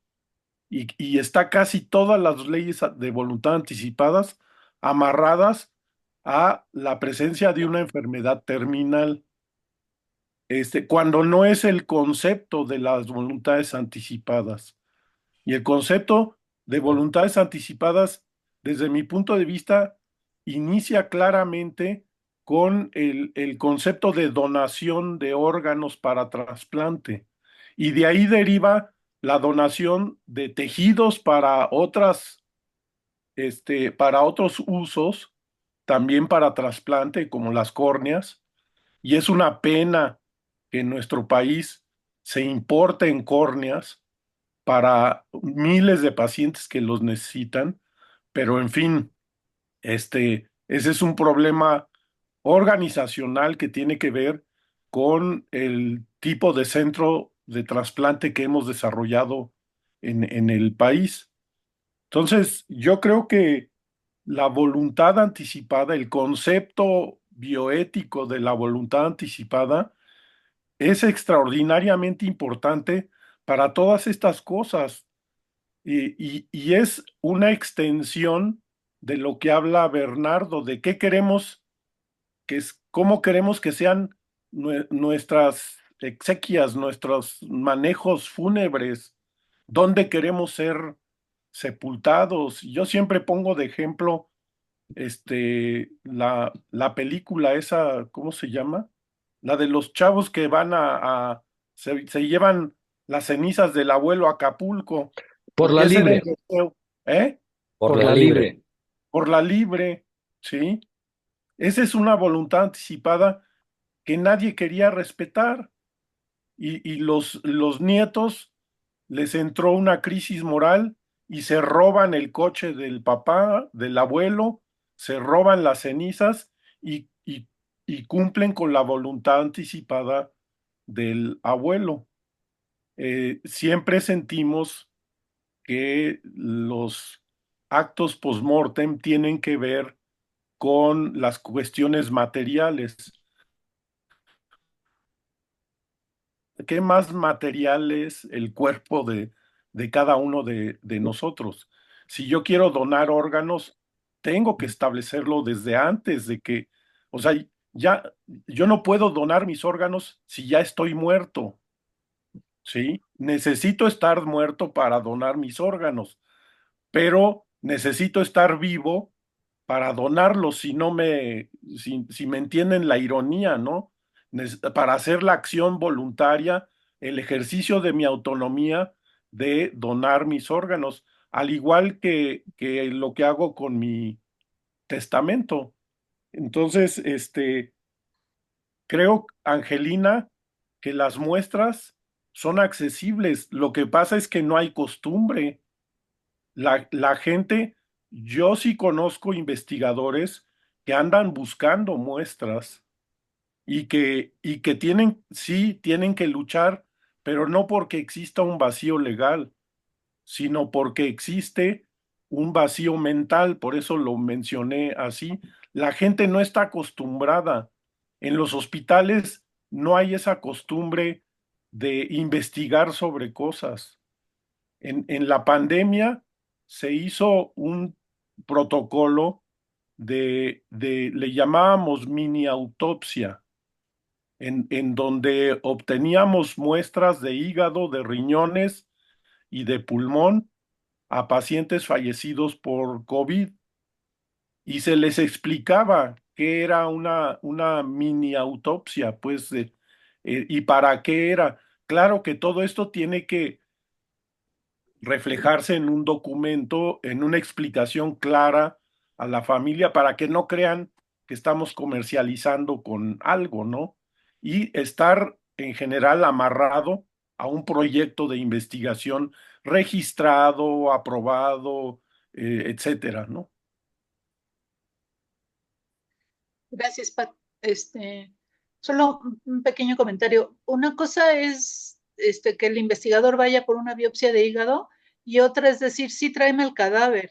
y está casi todas las leyes de voluntad anticipadas amarradas a la presencia de una enfermedad terminal, cuando no es el concepto de las voluntades anticipadas. Y el concepto de voluntades anticipadas, desde mi punto de vista, inicia claramente con el concepto de donación de órganos para trasplante. Y de ahí deriva la donación de tejidos para otros usos, también para trasplante, como las córneas. Y es una pena que en nuestro país se importen córneas para miles de pacientes que los necesitan, pero en fin, ese es un problema organizacional que tiene que ver con el tipo de centro de trasplante que hemos desarrollado en el país. Entonces, yo creo que la voluntad anticipada, el concepto bioético de la voluntad anticipada, es extraordinariamente importante para todas estas cosas. Y es una extensión de lo que habla Bernardo, de qué queremos, cómo queremos que sean nuestras exequias, nuestros manejos fúnebres, dónde queremos ser sepultados. Yo siempre pongo de ejemplo la película esa, ¿cómo se llama? La de los chavos que van se llevan las cenizas del abuelo a Acapulco, Por porque la ese era el libre, deseo, ¿eh? por la libre. Por la libre, ¿sí? Esa es una voluntad anticipada que nadie quería respetar, y los nietos les entró una crisis moral y se roban el coche del papá, del abuelo, se roban las cenizas, y cumplen con la voluntad anticipada del abuelo. Siempre sentimos que los actos post-mortem tienen que ver con las cuestiones materiales. ¿Qué más material es el cuerpo de cada uno de nosotros? Si yo quiero donar órganos, tengo que establecerlo desde antes de que, o sea, ya, yo no puedo donar mis órganos si ya estoy muerto, ¿sí? Necesito estar muerto para donar mis órganos, pero necesito estar vivo para donarlos, si me entienden la ironía, ¿no? Para hacer la acción voluntaria, el ejercicio de mi autonomía de donar mis órganos, al igual que lo que hago con mi testamento. Entonces, creo, Angelina, que las muestras son accesibles. Lo que pasa es que no hay costumbre. La gente, yo sí conozco investigadores que andan buscando muestras y que tienen, sí, tienen que luchar, pero no porque exista un vacío legal, sino porque existe un vacío mental, por eso lo mencioné así. La gente no está acostumbrada. En los hospitales no hay esa costumbre de investigar sobre cosas. En la pandemia se hizo un protocolo le llamábamos mini autopsia, en donde obteníamos muestras de hígado, de riñones y de pulmón a pacientes fallecidos por COVID y se les explicaba qué era una mini autopsia, pues, y para qué era. Claro que todo esto tiene que reflejarse en un documento, en una explicación clara a la familia para que no crean que estamos comercializando con algo, ¿no? Y estar en general amarrado a un proyecto de investigación registrado, aprobado, etcétera, ¿no? Gracias, Pat. Solo un pequeño comentario. Una cosa es que el investigador vaya por una biopsia de hígado y otra es decir, sí, tráeme el cadáver.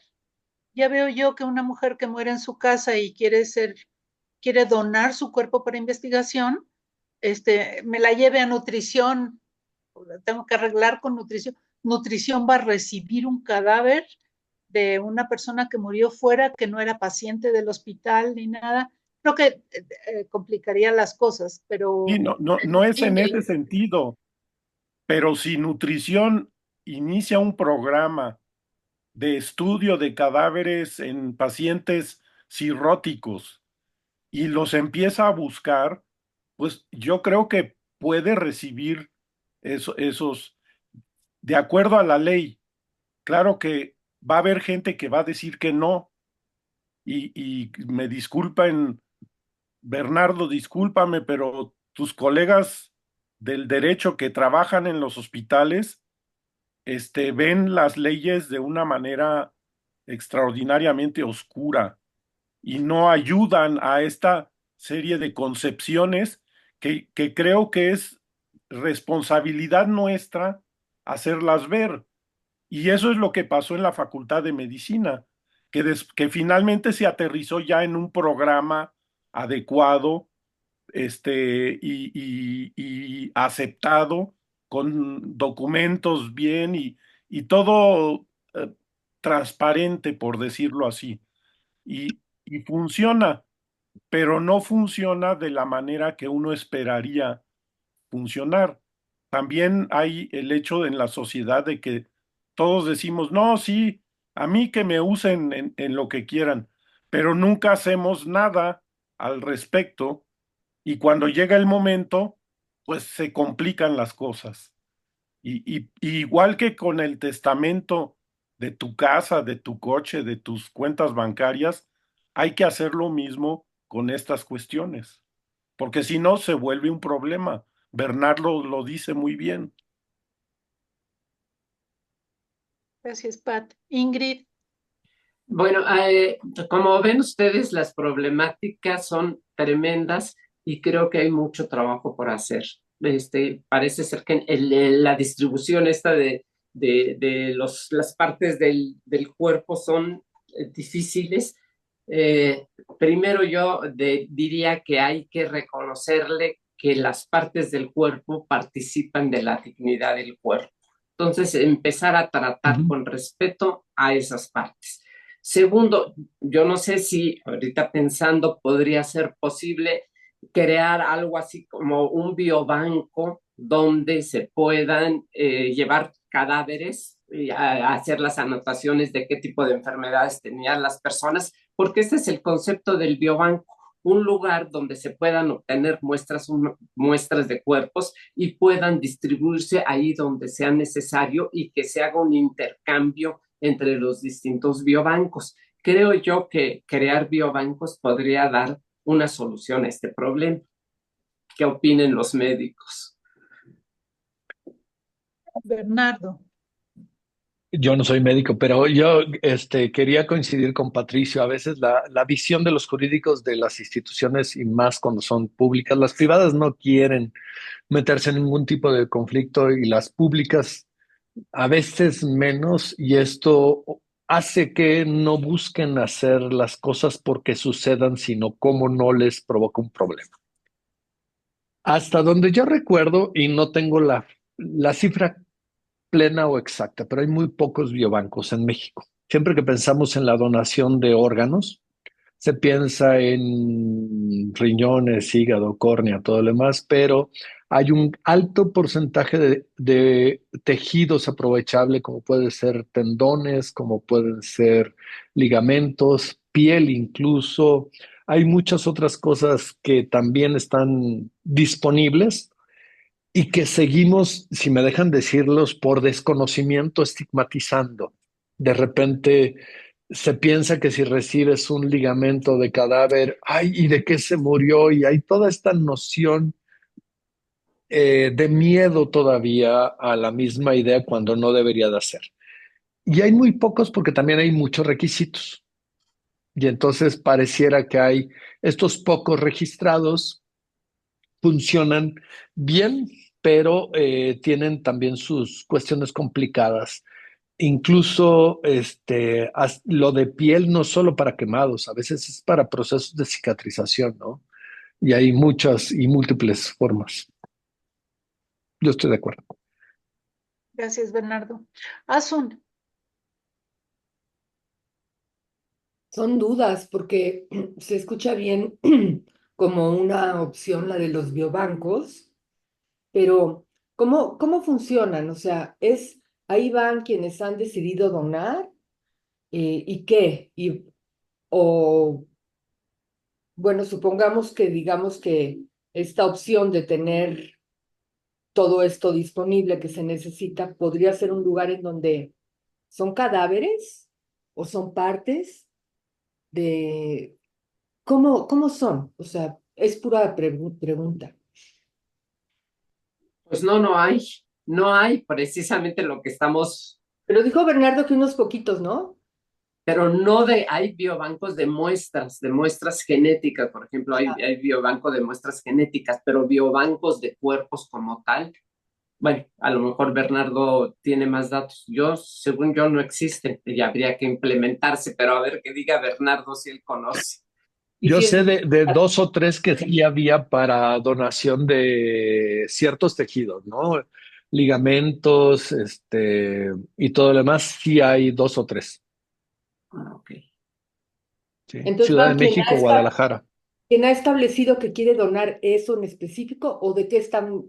Ya veo yo que una mujer que muere en su casa y quiere donar su cuerpo para investigación, me la lleve a nutrición, la tengo que arreglar con nutrición. Nutrición va a recibir un cadáver de una persona que murió fuera, que no era paciente del hospital ni nada. Creo que complicaría las cosas, Y pero no es en ese Ingrid, sentido, pero si nutrición inicia un programa de estudio de cadáveres en pacientes cirróticos y los empieza a buscar, pues yo creo que puede recibir esos, de acuerdo a la ley. Claro que va a haber gente que va a decir que no, y me disculpen, Bernardo, discúlpame, pero tus colegas del derecho que trabajan en los hospitales, ven las leyes de una manera extraordinariamente oscura y no ayudan a esta serie de concepciones que creo que es responsabilidad nuestra hacerlas ver. Y eso es lo que pasó en la Facultad de Medicina, que finalmente se aterrizó ya en un programa adecuado, y aceptado, con documentos bien y todo transparente, por decirlo así. Y funciona, pero no funciona de la manera que uno esperaría funcionar. También hay el hecho en la sociedad de que todos decimos, no, sí, a mí que me usen en lo que quieran, pero nunca hacemos nada al respecto y cuando llega el momento, pues se complican las cosas. Y igual que con el testamento de tu casa, de tu coche, de tus cuentas bancarias, hay que hacer lo mismo con estas cuestiones, porque si no se vuelve un problema. Bernardo lo dice muy bien. gracias, Pat. Ingrid, Bueno, como ven ustedes, las problemáticas son tremendas y creo que hay mucho trabajo por hacer. Parece ser que la distribución esta de las partes del cuerpo son difíciles. Eh, Primero yo diría que hay que reconocerle que las partes del cuerpo participan de la dignidad del cuerpo. Entonces, empezar a tratar Ujú. con respeto a esas partes. Segundo, yo no sé si ahorita pensando podría ser posible crear algo así como un biobanco donde se puedan llevar cadáveres y a hacer las anotaciones de qué tipo de enfermedades tenían las personas, porque ese es el concepto del biobanco, un lugar donde se puedan obtener muestras de cuerpos y puedan distribuirse ahí donde sea necesario y que se haga un intercambio entre los distintos biobancos. Creo yo que crear biobancos podría dar una solución a este problema. ¿Qué opinen los médicos? Bernardo. Yo no soy médico, pero yo quería coincidir con Patricio. A veces la visión de los jurídicos de las instituciones, y más cuando son públicas, las privadas no quieren meterse en ningún tipo de conflicto y las públicas a veces menos, y esto hace que no busquen hacer las cosas porque sucedan, sino cómo no les provoca un problema. Hasta donde yo recuerdo, y no tengo la cifra plena o exacta, pero hay muy pocos biobancos en México. Siempre que pensamos en la donación de órganos, se piensa en riñones, hígado, córnea, todo lo demás, pero hay un alto porcentaje de tejidos aprovechables, como pueden ser tendones, como pueden ser ligamentos, piel incluso. Hay muchas otras cosas que también están disponibles y que seguimos, si me dejan decirlos, por desconocimiento estigmatizando. De repente se piensa que si recibes un ligamento de cadáver, ay, ¿y de qué se murió? Y hay toda esta noción de miedo todavía a la misma idea cuando no debería de ser. Y hay muy pocos porque también hay muchos requisitos. Y entonces pareciera que hay estos pocos registrados funcionan bien, pero tienen también sus cuestiones complicadas. Incluso lo de piel no solo para quemados, a veces es para procesos de cicatrización, ¿no? Y hay muchas y múltiples formas. Yo estoy de acuerdo. Gracias, Bernardo. Asun. Son dudas porque se escucha bien como una opción la de los biobancos, pero ¿cómo funcionan? O sea, ahí van quienes han decidido donar ¿y qué? O bueno, supongamos que digamos que esta opción de tener todo esto disponible que se necesita podría ser un lugar en donde son cadáveres o son partes de ¿cómo son? O sea, es pura pregunta. Pues no hay precisamente lo que estamos, Pero dijo Bernardo que unos poquitos, ¿no? pero no hay biobancos de muestras genéticas, por ejemplo, hay biobanco de muestras genéticas, pero biobancos de cuerpos como tal, bueno, a lo mejor Bernardo tiene más datos. Según yo, no existen y habría que implementarse, pero a ver qué diga Bernardo si él conoce. Y Yo si sé es, de dos o tres que sí había para donación de ciertos tejidos, ¿no? Ligamentos, y todo lo demás, sí hay dos o tres. Ok. Sí. entonces Ciudad de van México, Guadalajara. quien ha establecido que quiere donar eso en específico o de qué están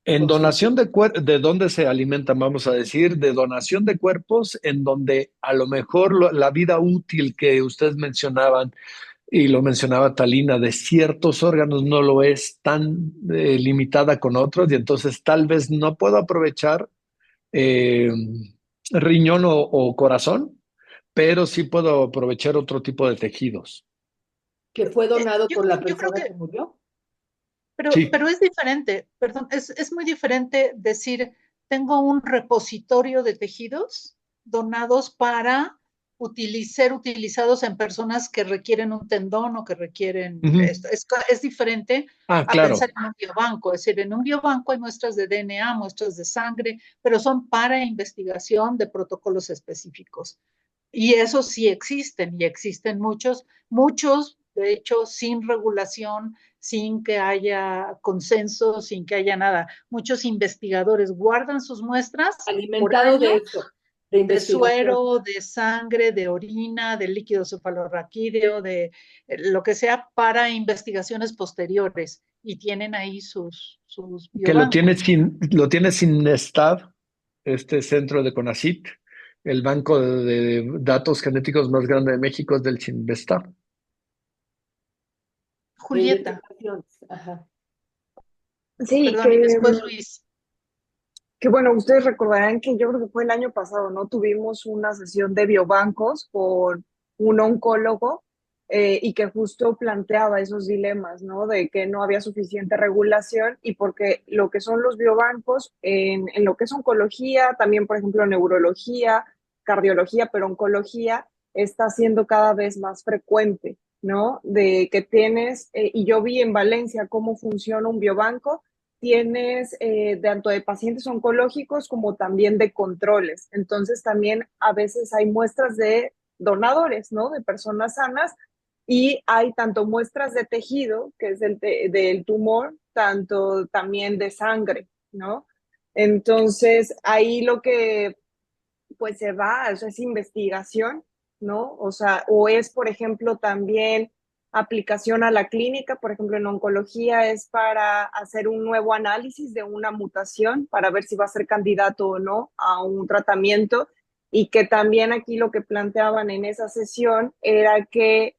En donación constituidos. de dónde se alimentan, vamos a decir, de donación de cuerpos, en donde a lo mejor la vida útil que ustedes mencionaban, y lo mencionaba Talina, de ciertos órganos no lo es tan limitada con otros, y entonces tal vez no puedo aprovechar eh, riñón o corazón, pero sí puedo aprovechar otro tipo de tejidos. Que fue donado Yo, por la yo creo persona que que murió. Sí. Pero es diferente, perdón, es muy diferente decir, tengo un repositorio de tejidos donados para ser utilizados en personas que requieren un tendón o que requieren Ujú. esto. Es diferente Ah, a pensar claro. en un biobanco, es decir, en un biobanco hay muestras de DNA, muestras de sangre, pero son para investigación de protocolos específicos. Y eso sí existen, y existen muchos, de hecho, sin regulación, sin que haya consenso, sin que haya nada. Muchos investigadores guardan sus muestras por Alimentado de años eso, de de investigación. suero, de sangre, de orina, de líquido cefalorraquídeo, de lo que sea, para investigaciones posteriores. Y tienen ahí sus Que biobancos. lo tiene Sinestab, este centro de CONACYT, el banco de datos genéticos más grande de México es del Sinestab. De Julieta, investigaciones. Ajá. Sí, perdón, y después Luis. que bueno, ustedes recordarán que yo creo que fue el año pasado, ¿no? Tuvimos una sesión de biobancos con un oncólogo y que justo planteaba esos dilemas, ¿no? De que no había suficiente regulación y porque lo que son los biobancos en lo que es oncología, también por ejemplo neurología, cardiología, pero oncología está siendo cada vez más frecuente, ¿no? De que tienes, y yo vi en Valencia cómo funciona un biobanco, tienes tanto de pacientes oncológicos como también de controles. Entonces también a veces hay muestras de donadores, ¿no? De personas sanas y hay tanto muestras de tejido, que es del tumor, tanto también de sangre, ¿no? Entonces ahí lo que pues se va, o sea, es investigación, ¿no? O sea, o es, por ejemplo, también aplicación a la clínica, por ejemplo, en oncología es para hacer un nuevo análisis de una mutación para ver si va a ser candidato o no a un tratamiento y que también aquí lo que planteaban en esa sesión era que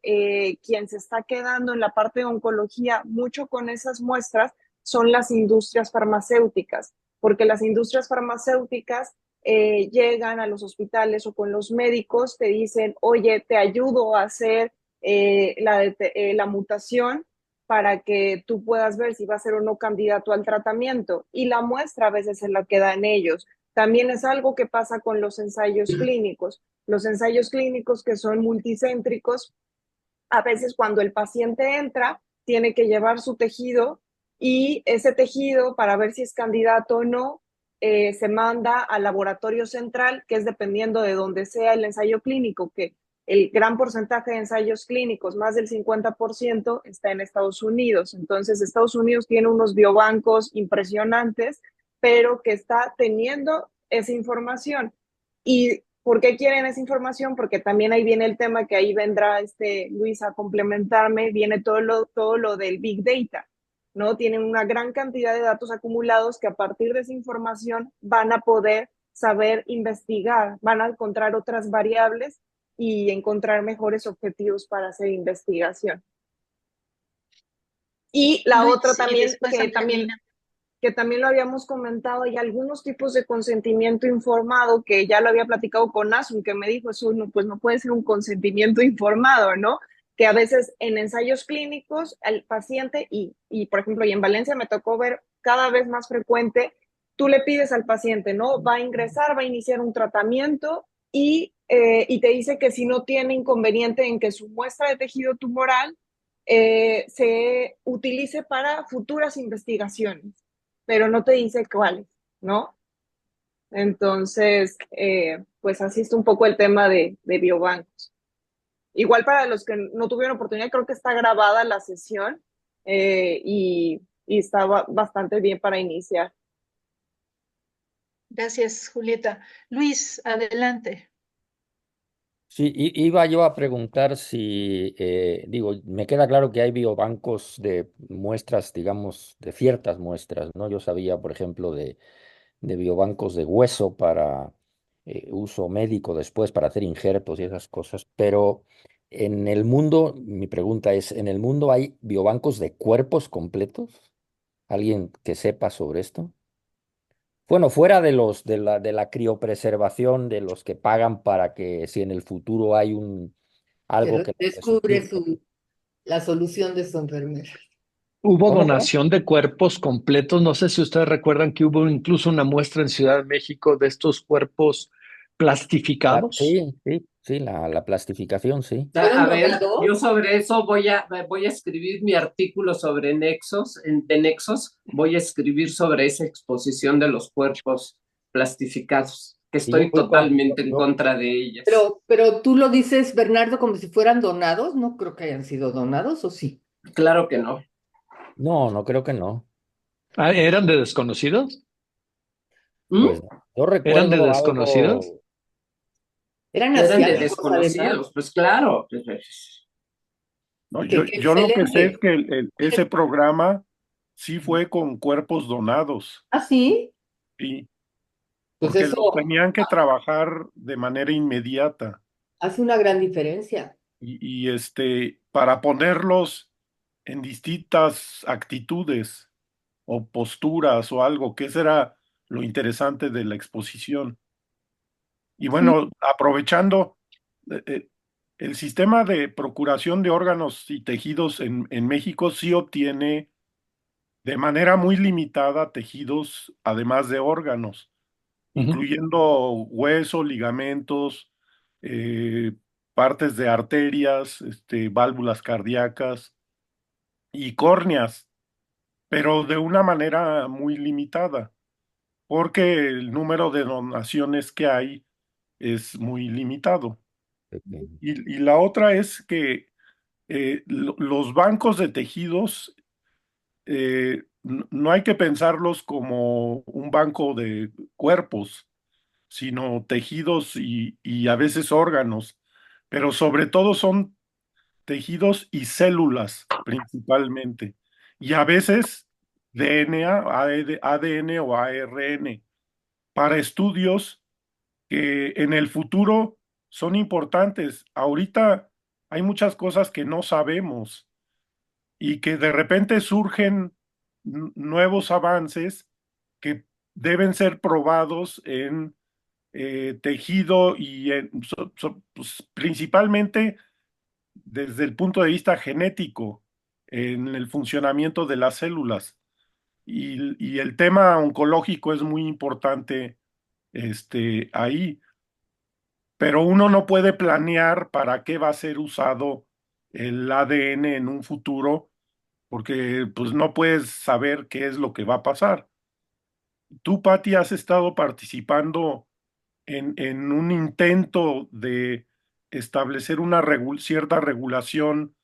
quien se está quedando en la parte de oncología mucho con esas muestras son las industrias farmacéuticas, porque las industrias farmacéuticas llegan a los hospitales o con los médicos, te dicen, oye, te ayudo a hacer la mutación para que tú puedas ver si va a ser o no candidato al tratamiento. Y la muestra a veces se la queda en ellos. También es algo que pasa con los ensayos clínicos. Los ensayos clínicos que son multicéntricos, a veces cuando el paciente entra, tiene que llevar su tejido y ese tejido, para ver si es candidato o no, se manda al laboratorio central, que es dependiendo de donde sea el ensayo clínico, que el gran porcentaje de ensayos clínicos, más del 50%, está en Estados Unidos. Entonces, Estados Unidos tiene unos biobancos impresionantes, pero que está teniendo esa información. ¿Y por qué quieren esa información? Porque también ahí viene el tema que ahí vendrá Luis a complementarme, viene todo lo del Big Data, ¿no? Tienen una gran cantidad de datos acumulados que a partir de esa información van a poder saber investigar, van a encontrar otras variables y encontrar mejores objetivos para hacer investigación. Y la Luis, otra y también, después Angelina. que también lo habíamos comentado, hay algunos tipos de consentimiento informado que ya lo había platicado con Asun, que me dijo, eso no, pues no puede ser un consentimiento informado, ¿no? Que a veces en ensayos clínicos el paciente, por ejemplo, y en Valencia me tocó ver cada vez más frecuente, tú le pides al paciente, ¿no? Va a ingresar, va a iniciar un tratamiento y te dice que si no tiene inconveniente en que su muestra de tejido tumoral se utilice para futuras investigaciones, pero no te dice cuáles, ¿no? Entonces, pues así está un poco el tema de biobancos. Igual para los que no tuvieron oportunidad, creo que está grabada la sesión y está bastante bien para iniciar. Gracias, Julieta. Luis, adelante. Sí, iba yo a preguntar si, digo, me queda claro que hay biobancos de muestras, digamos, de ciertas muestras, ¿no? Yo sabía, por ejemplo, de biobancos de hueso para uso médico después, para hacer injertos y esas cosas, pero en el mundo, mi pregunta es, ¿en el mundo hay biobancos de cuerpos completos? ¿Alguien que sepa sobre esto? Bueno, fuera de los de la criopreservación, de los que pagan para que si en el futuro hay algo que Descubre la solución de su enfermedad. Hubo ¿Cómo? donación de cuerpos completos. No sé si ustedes recuerdan que hubo incluso una muestra en Ciudad de México de estos cuerpos plastificados. Sí, sí, sí, la plastificación, sí. ¿Fueron A ver, donados? yo sobre eso voy a escribir mi artículo sobre nexos, de nexos, voy a escribir sobre esa exposición de los cuerpos plastificados, que Y yo estoy fui con, totalmente en contra de ellas. Pero tú lo dices, Bernardo, como si fueran donados. No creo que hayan sido donados, ¿o sí? Claro que no. no, no creo que no. Ah, ¿eran de desconocidos? ¿Mm? Pues yo ¿Eran de recuerdo desconocidos? algo, Eran Eran de asiáticos, además. desconocidos, pues claro. No, Qué yo lo que sé es excelente. que ese programa sí fue con cuerpos donados, ¿Ah, sí? y Pues porque los eso tenían que trabajar de manera inmediata hace una gran diferencia. para ponerlos en distintas actitudes o posturas o algo, que eso era lo interesante de la exposición. Y Sí, bueno, aprovechando, eh, eh, el sistema de procuración de órganos y tejidos en México sí obtiene de manera muy limitada tejidos, además de órganos, Ujú. incluyendo hueso, ligamentos, eh, partes de arterias, válvulas cardíacas y córneas, pero de una manera muy limitada, porque el número de donaciones que hay es muy limitado. Pequeño. Y la otra es que los bancos de tejidos no hay que pensarlos como un banco de cuerpos, sino tejidos y a veces órganos, pero sobre todo son tejidos y células principalmente, y a veces DNA, ADN o ARN, para estudios que en el futuro son importantes. Ahorita hay muchas cosas que no sabemos y que de repente surgen nuevos avances que deben ser probados en tejido y pues, principalmente desde el punto de vista genético, en el funcionamiento de las células. Y el tema oncológico es muy importante ahí, pero uno no puede planear para qué va a ser usado el ADN en un futuro, porque pues no puedes saber qué es lo que va a pasar. Tú, Patti, has estado participando en un intento de establecer una cierta regulación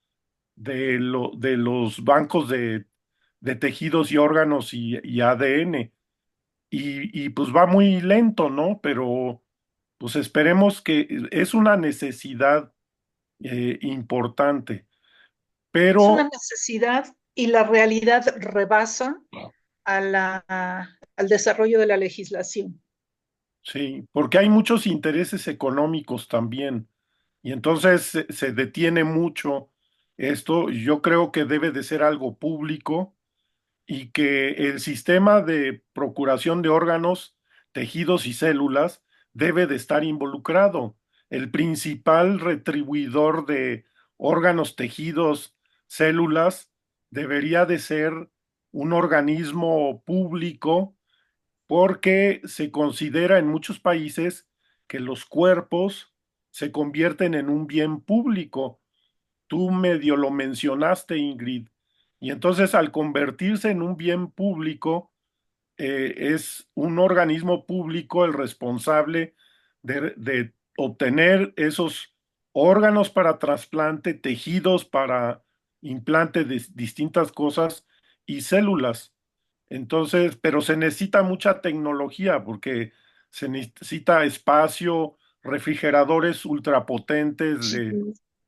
de los bancos de tejidos y órganos y ADN. Y pues va muy lento, ¿no? Pero pues esperemos que es una necesidad importante. Es una Pero necesidad y la realidad rebasa al desarrollo de la legislación. sí, porque hay muchos intereses económicos también. Y entonces se detiene mucho esto. Yo creo que debe de ser algo público y que el sistema de procuración de órganos, tejidos y células debe de estar involucrado. El principal retribuidor de órganos, tejidos, células debería de ser un organismo público porque se considera en muchos países que los cuerpos se convierten en un bien público. Tú medio lo mencionaste, Ingrid. Y entonces al convertirse en un bien público, es un organismo público el responsable de obtener esos órganos para trasplante, tejidos para implante de distintas cosas y células. Entonces, pero se necesita mucha tecnología porque se necesita espacio, refrigeradores ultrapotentes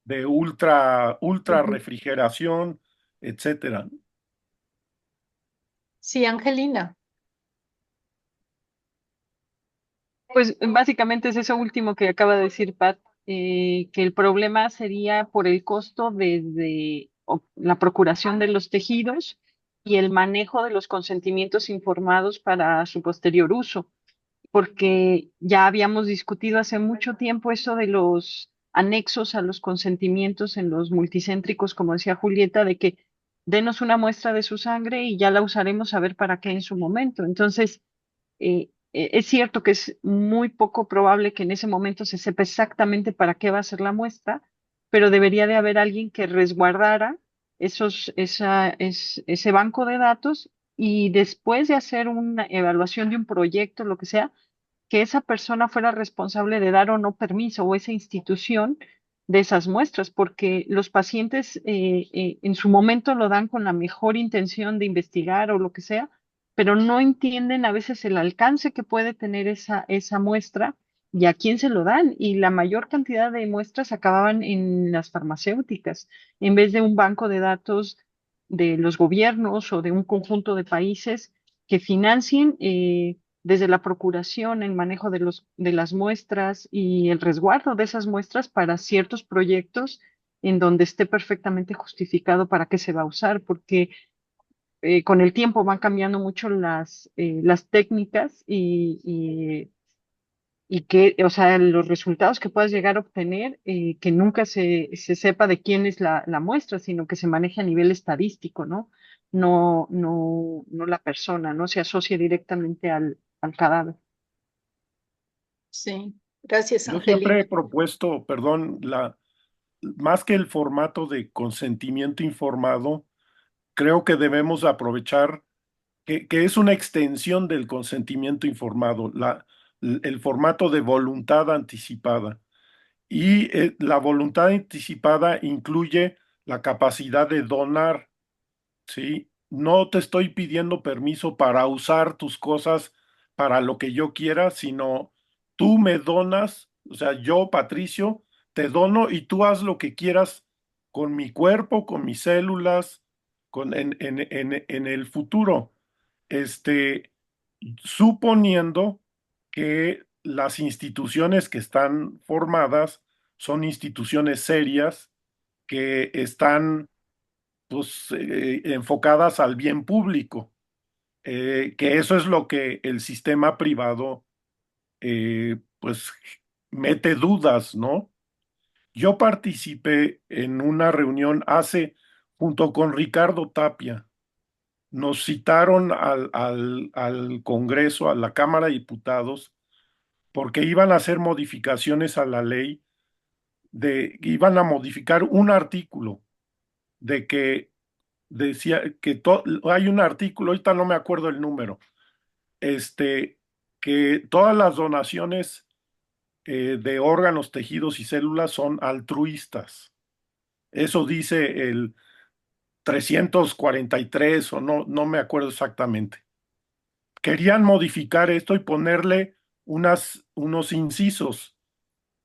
de ultra Ujú. refrigeración, etcétera. Sí, Angelina. Pues básicamente es eso último que acaba de decir Pat, que el problema sería por el costo de la procuración de los tejidos y el manejo de los consentimientos informados para su posterior uso, porque ya habíamos discutido hace mucho tiempo eso de los anexos a los consentimientos en los multicéntricos, como decía Julieta, de que denos una muestra de su sangre y ya la usaremos a ver para qué en su momento. Entonces, es cierto que es muy poco probable que en ese momento se sepa exactamente para qué va a ser la muestra, pero debería de haber alguien que resguardara ese banco de datos y después de hacer una evaluación de un proyecto, lo que sea, que esa persona fuera responsable de dar o no permiso o esa institución de esas muestras, porque los pacientes en su momento lo dan con la mejor intención de investigar o lo que sea, pero no entienden a veces el alcance que puede tener esa muestra y a quién se lo dan. Y la mayor cantidad de muestras acababan en las farmacéuticas, en vez de un banco de datos de los gobiernos o de un conjunto de países que financien. Desde la procuración, el manejo de las muestras y el resguardo de esas muestras para ciertos proyectos en donde esté perfectamente justificado para qué se va a usar, porque con el tiempo van cambiando mucho las técnicas y y que, o sea, los resultados que puedas llegar a obtener, que nunca se sepa de quién es la muestra, sino que se maneje a nivel estadístico, ¿no? No la persona, no se asocia directamente al cadáver. Sí, gracias, Yo siempre he Angélica. propuesto, perdón, más que el formato de consentimiento informado, creo que debemos aprovechar que es una extensión del consentimiento informado, el formato de voluntad anticipada. Y la voluntad anticipada incluye la capacidad de donar, ¿sí? No te estoy pidiendo permiso para usar tus cosas para lo que yo quiera, sino tú me donas, o sea, yo, Patricio, te dono y tú haz lo que quieras con mi cuerpo, con mis células, en el futuro. Este, suponiendo que las instituciones que están formadas son instituciones serias que están pues, enfocadas al bien público, que eso es lo que el sistema privado pues mete dudas, ¿no? Yo participé en una reunión junto con Ricardo Tapia, nos citaron al Congreso, a la Cámara de Diputados, porque iban a hacer modificaciones a la ley, iban a modificar un artículo de que decía que hay un artículo, ahorita no me acuerdo el número, este, que todas las donaciones de órganos, tejidos y células son altruistas. Eso dice el 343 o no me acuerdo exactamente. Querían modificar esto y ponerle unos incisos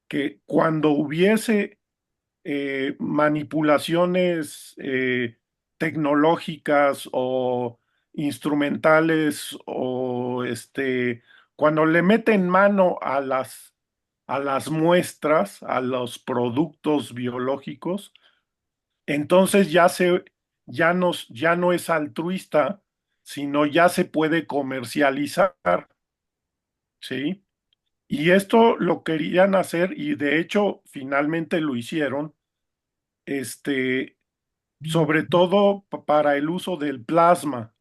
que cuando hubiese manipulaciones tecnológicas o instrumentales o cuando le meten mano a las muestras, a los productos biológicos, entonces ya no es altruista, sino ya se puede comercializar, ¿sí? Y esto lo querían hacer y de hecho finalmente lo hicieron, sobre todo para el uso del plasma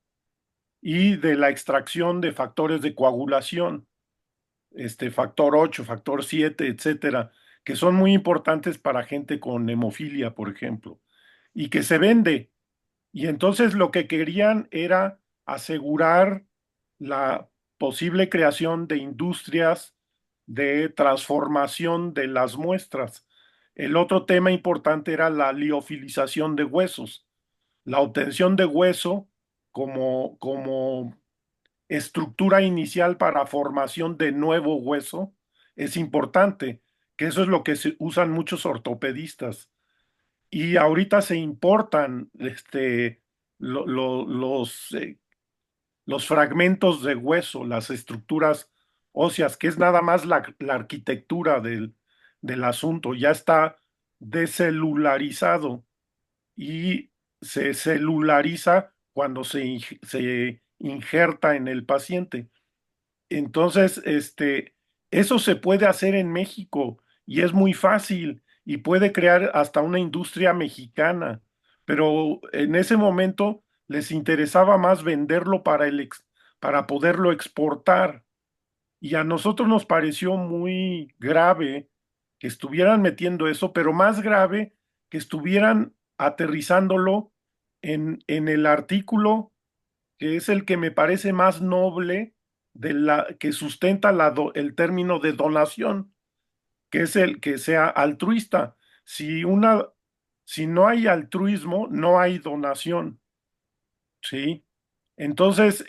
y de la extracción de factores de coagulación, factor 8, factor 7, etcétera, que son muy importantes para gente con hemofilia, por ejemplo, y que se vende. Y entonces lo que querían era asegurar la posible creación de industrias de transformación de las muestras. El otro tema importante era la liofilización de huesos, la obtención de hueso como estructura inicial para formación de nuevo hueso es importante, que eso es lo que se usan muchos ortopedistas. Y ahorita se importan lo- lo- los fragmentos de hueso, las estructuras óseas, que es nada más la arquitectura del asunto, ya está descelularizado y se celulariza cuando se injerta en el paciente. Entonces, eso se puede hacer en México y es muy fácil y puede crear hasta una industria mexicana, pero en ese momento les interesaba más venderlo para poderlo exportar. Y a nosotros nos pareció muy grave que estuvieran metiendo eso, pero más grave que estuvieran aterrizándolo en el artículo que es el que me parece más noble que sustenta el término de donación, que es el que sea altruista. Si si no hay altruismo, no hay donación, ¿sí? Entonces,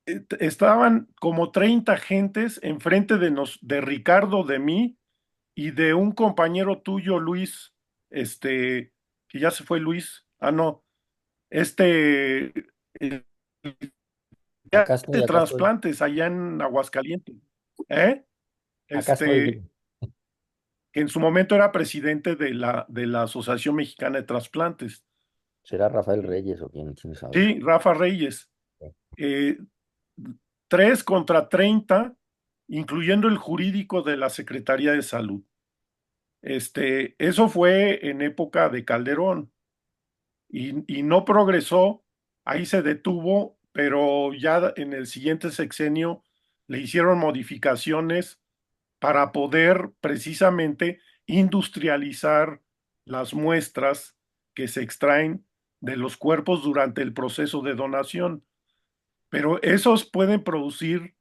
estaban como 30 gentes enfrente de Ricardo, de mí y de un compañero tuyo, Luis, que ya se fue Luis, no, este, eh, de Acá estoy, trasplantes allá en Aguascalientes, ¿eh? acá estoy, Que en su momento era presidente de la Asociación Mexicana de Trasplantes. ¿será Rafael Reyes o quién sabe? Sí, Rafa Reyes. Eh, 3 contra 30 incluyendo el jurídico de la Secretaría de Salud. Eso fue en época de Calderón y no progresó, ahí se detuvo, pero ya en el siguiente sexenio le hicieron modificaciones para poder precisamente industrializar las muestras que se extraen de los cuerpos durante el proceso de donación. Pero esos pueden producir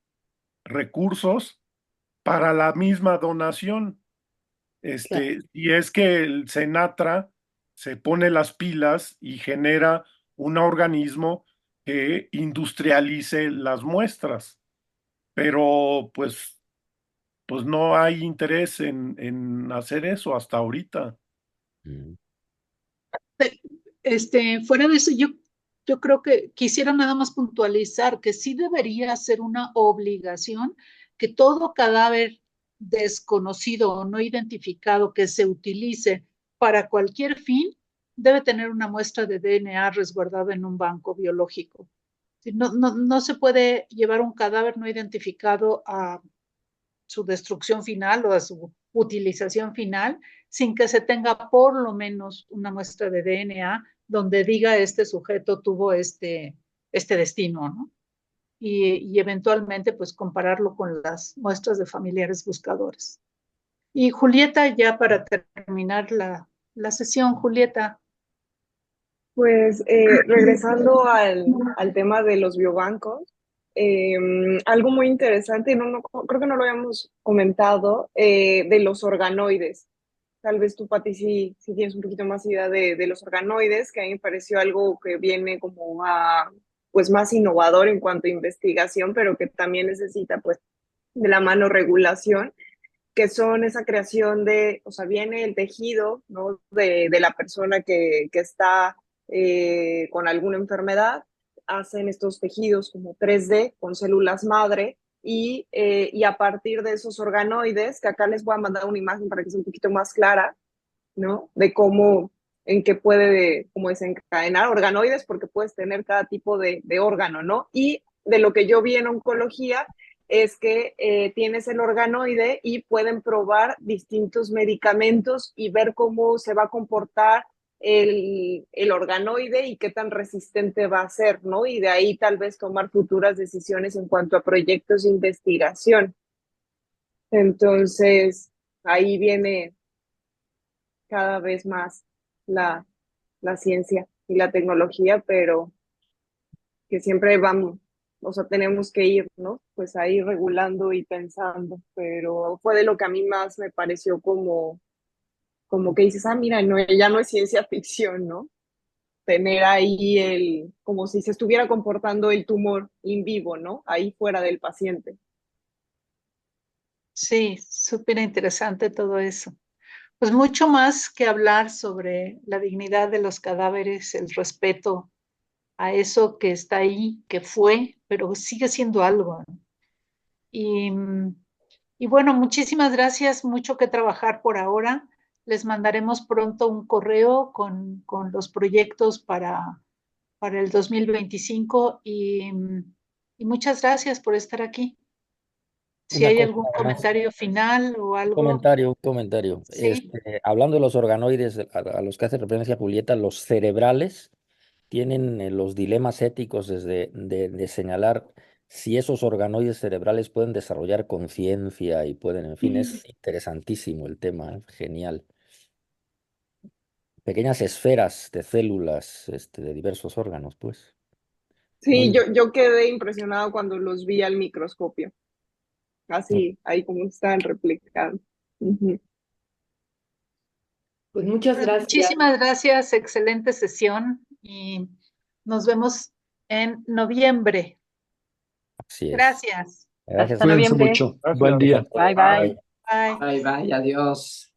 recursos para la misma donación. Claro. Y es que el Senatra se pone las pilas y genera un organismo que industrialice las muestras, pero pues no hay interés en hacer eso hasta ahorita. Mm. Fuera de eso, yo creo que quisiera nada más puntualizar que sí debería ser una obligación que todo cadáver desconocido o no identificado que se utilice para cualquier fin debe tener una muestra de DNA resguardada en un banco biológico. No se puede llevar un cadáver no identificado a su destrucción final o a su utilización final sin que se tenga por lo menos una muestra de DNA donde diga este sujeto tuvo este destino, ¿no? Y eventualmente pues compararlo con las muestras de familiares buscadores. Y Julieta, ya para terminar la sesión, Julieta. Pues regresando al tema de los biobancos, algo muy interesante, y creo que no lo habíamos comentado, de los organoides. Tal vez tú, Pati, sí tienes un poquito más idea de los organoides, que a mí me pareció algo que viene como pues más innovador en cuanto a investigación, pero que también necesita pues de la mano regulación, que son esa creación o sea, viene el tejido, ¿no? de la persona que está con alguna enfermedad, hacen estos tejidos como 3D con células madre y a partir de esos organoides, que acá les voy a mandar una imagen para que sea un poquito más clara, ¿no? De cómo, en qué puede como desencadenar organoides, porque puedes tener cada tipo de órgano, ¿no? Y de lo que yo vi en oncología es que tienes el organoide y pueden probar distintos medicamentos y ver cómo se va a comportar el organoide y qué tan resistente va a ser, ¿no? Y de ahí tal vez tomar futuras decisiones en cuanto a proyectos de investigación. Entonces, ahí viene cada vez más la, la ciencia y la tecnología, pero que siempre vamos, o sea, tenemos que ir, ¿no? Pues ahí regulando y pensando, pero fue de lo que a mí más me pareció como que dices, mira, no, ya no es ciencia ficción, ¿no? Tener ahí como si se estuviera comportando el tumor in vivo, ¿no? Ahí fuera del paciente. Sí, súper interesante todo eso. Pues mucho más que hablar sobre la dignidad de los cadáveres, el respeto a eso que está ahí, que fue, pero sigue siendo algo, ¿no? Y, y bueno, muchísimas gracias, mucho que trabajar por ahora. Les mandaremos pronto un correo con los proyectos para el 2025 y muchas gracias por estar aquí. Si Una hay cosa algún nada más. comentario final o algo, Un comentario. sí. Hablando de los organoides a los que hace referencia Julieta, los cerebrales tienen los dilemas éticos de señalar si esos organoides cerebrales pueden desarrollar conciencia y pueden, en fin, es interesantísimo el tema, genial. Pequeñas esferas de células de diversos órganos, pues. Sí, Muy yo quedé impresionado cuando los vi al microscopio, bien. así, ahí como están replicados. Ujú. Pues muchas Pues gracias. muchísimas gracias, excelente sesión y nos vemos en noviembre. Así es. Gracias. Gracias. Hasta Cuídense noviembre. mucho. Buen Gracias. día. Bye, bye. Bye. Bye, bye, adiós.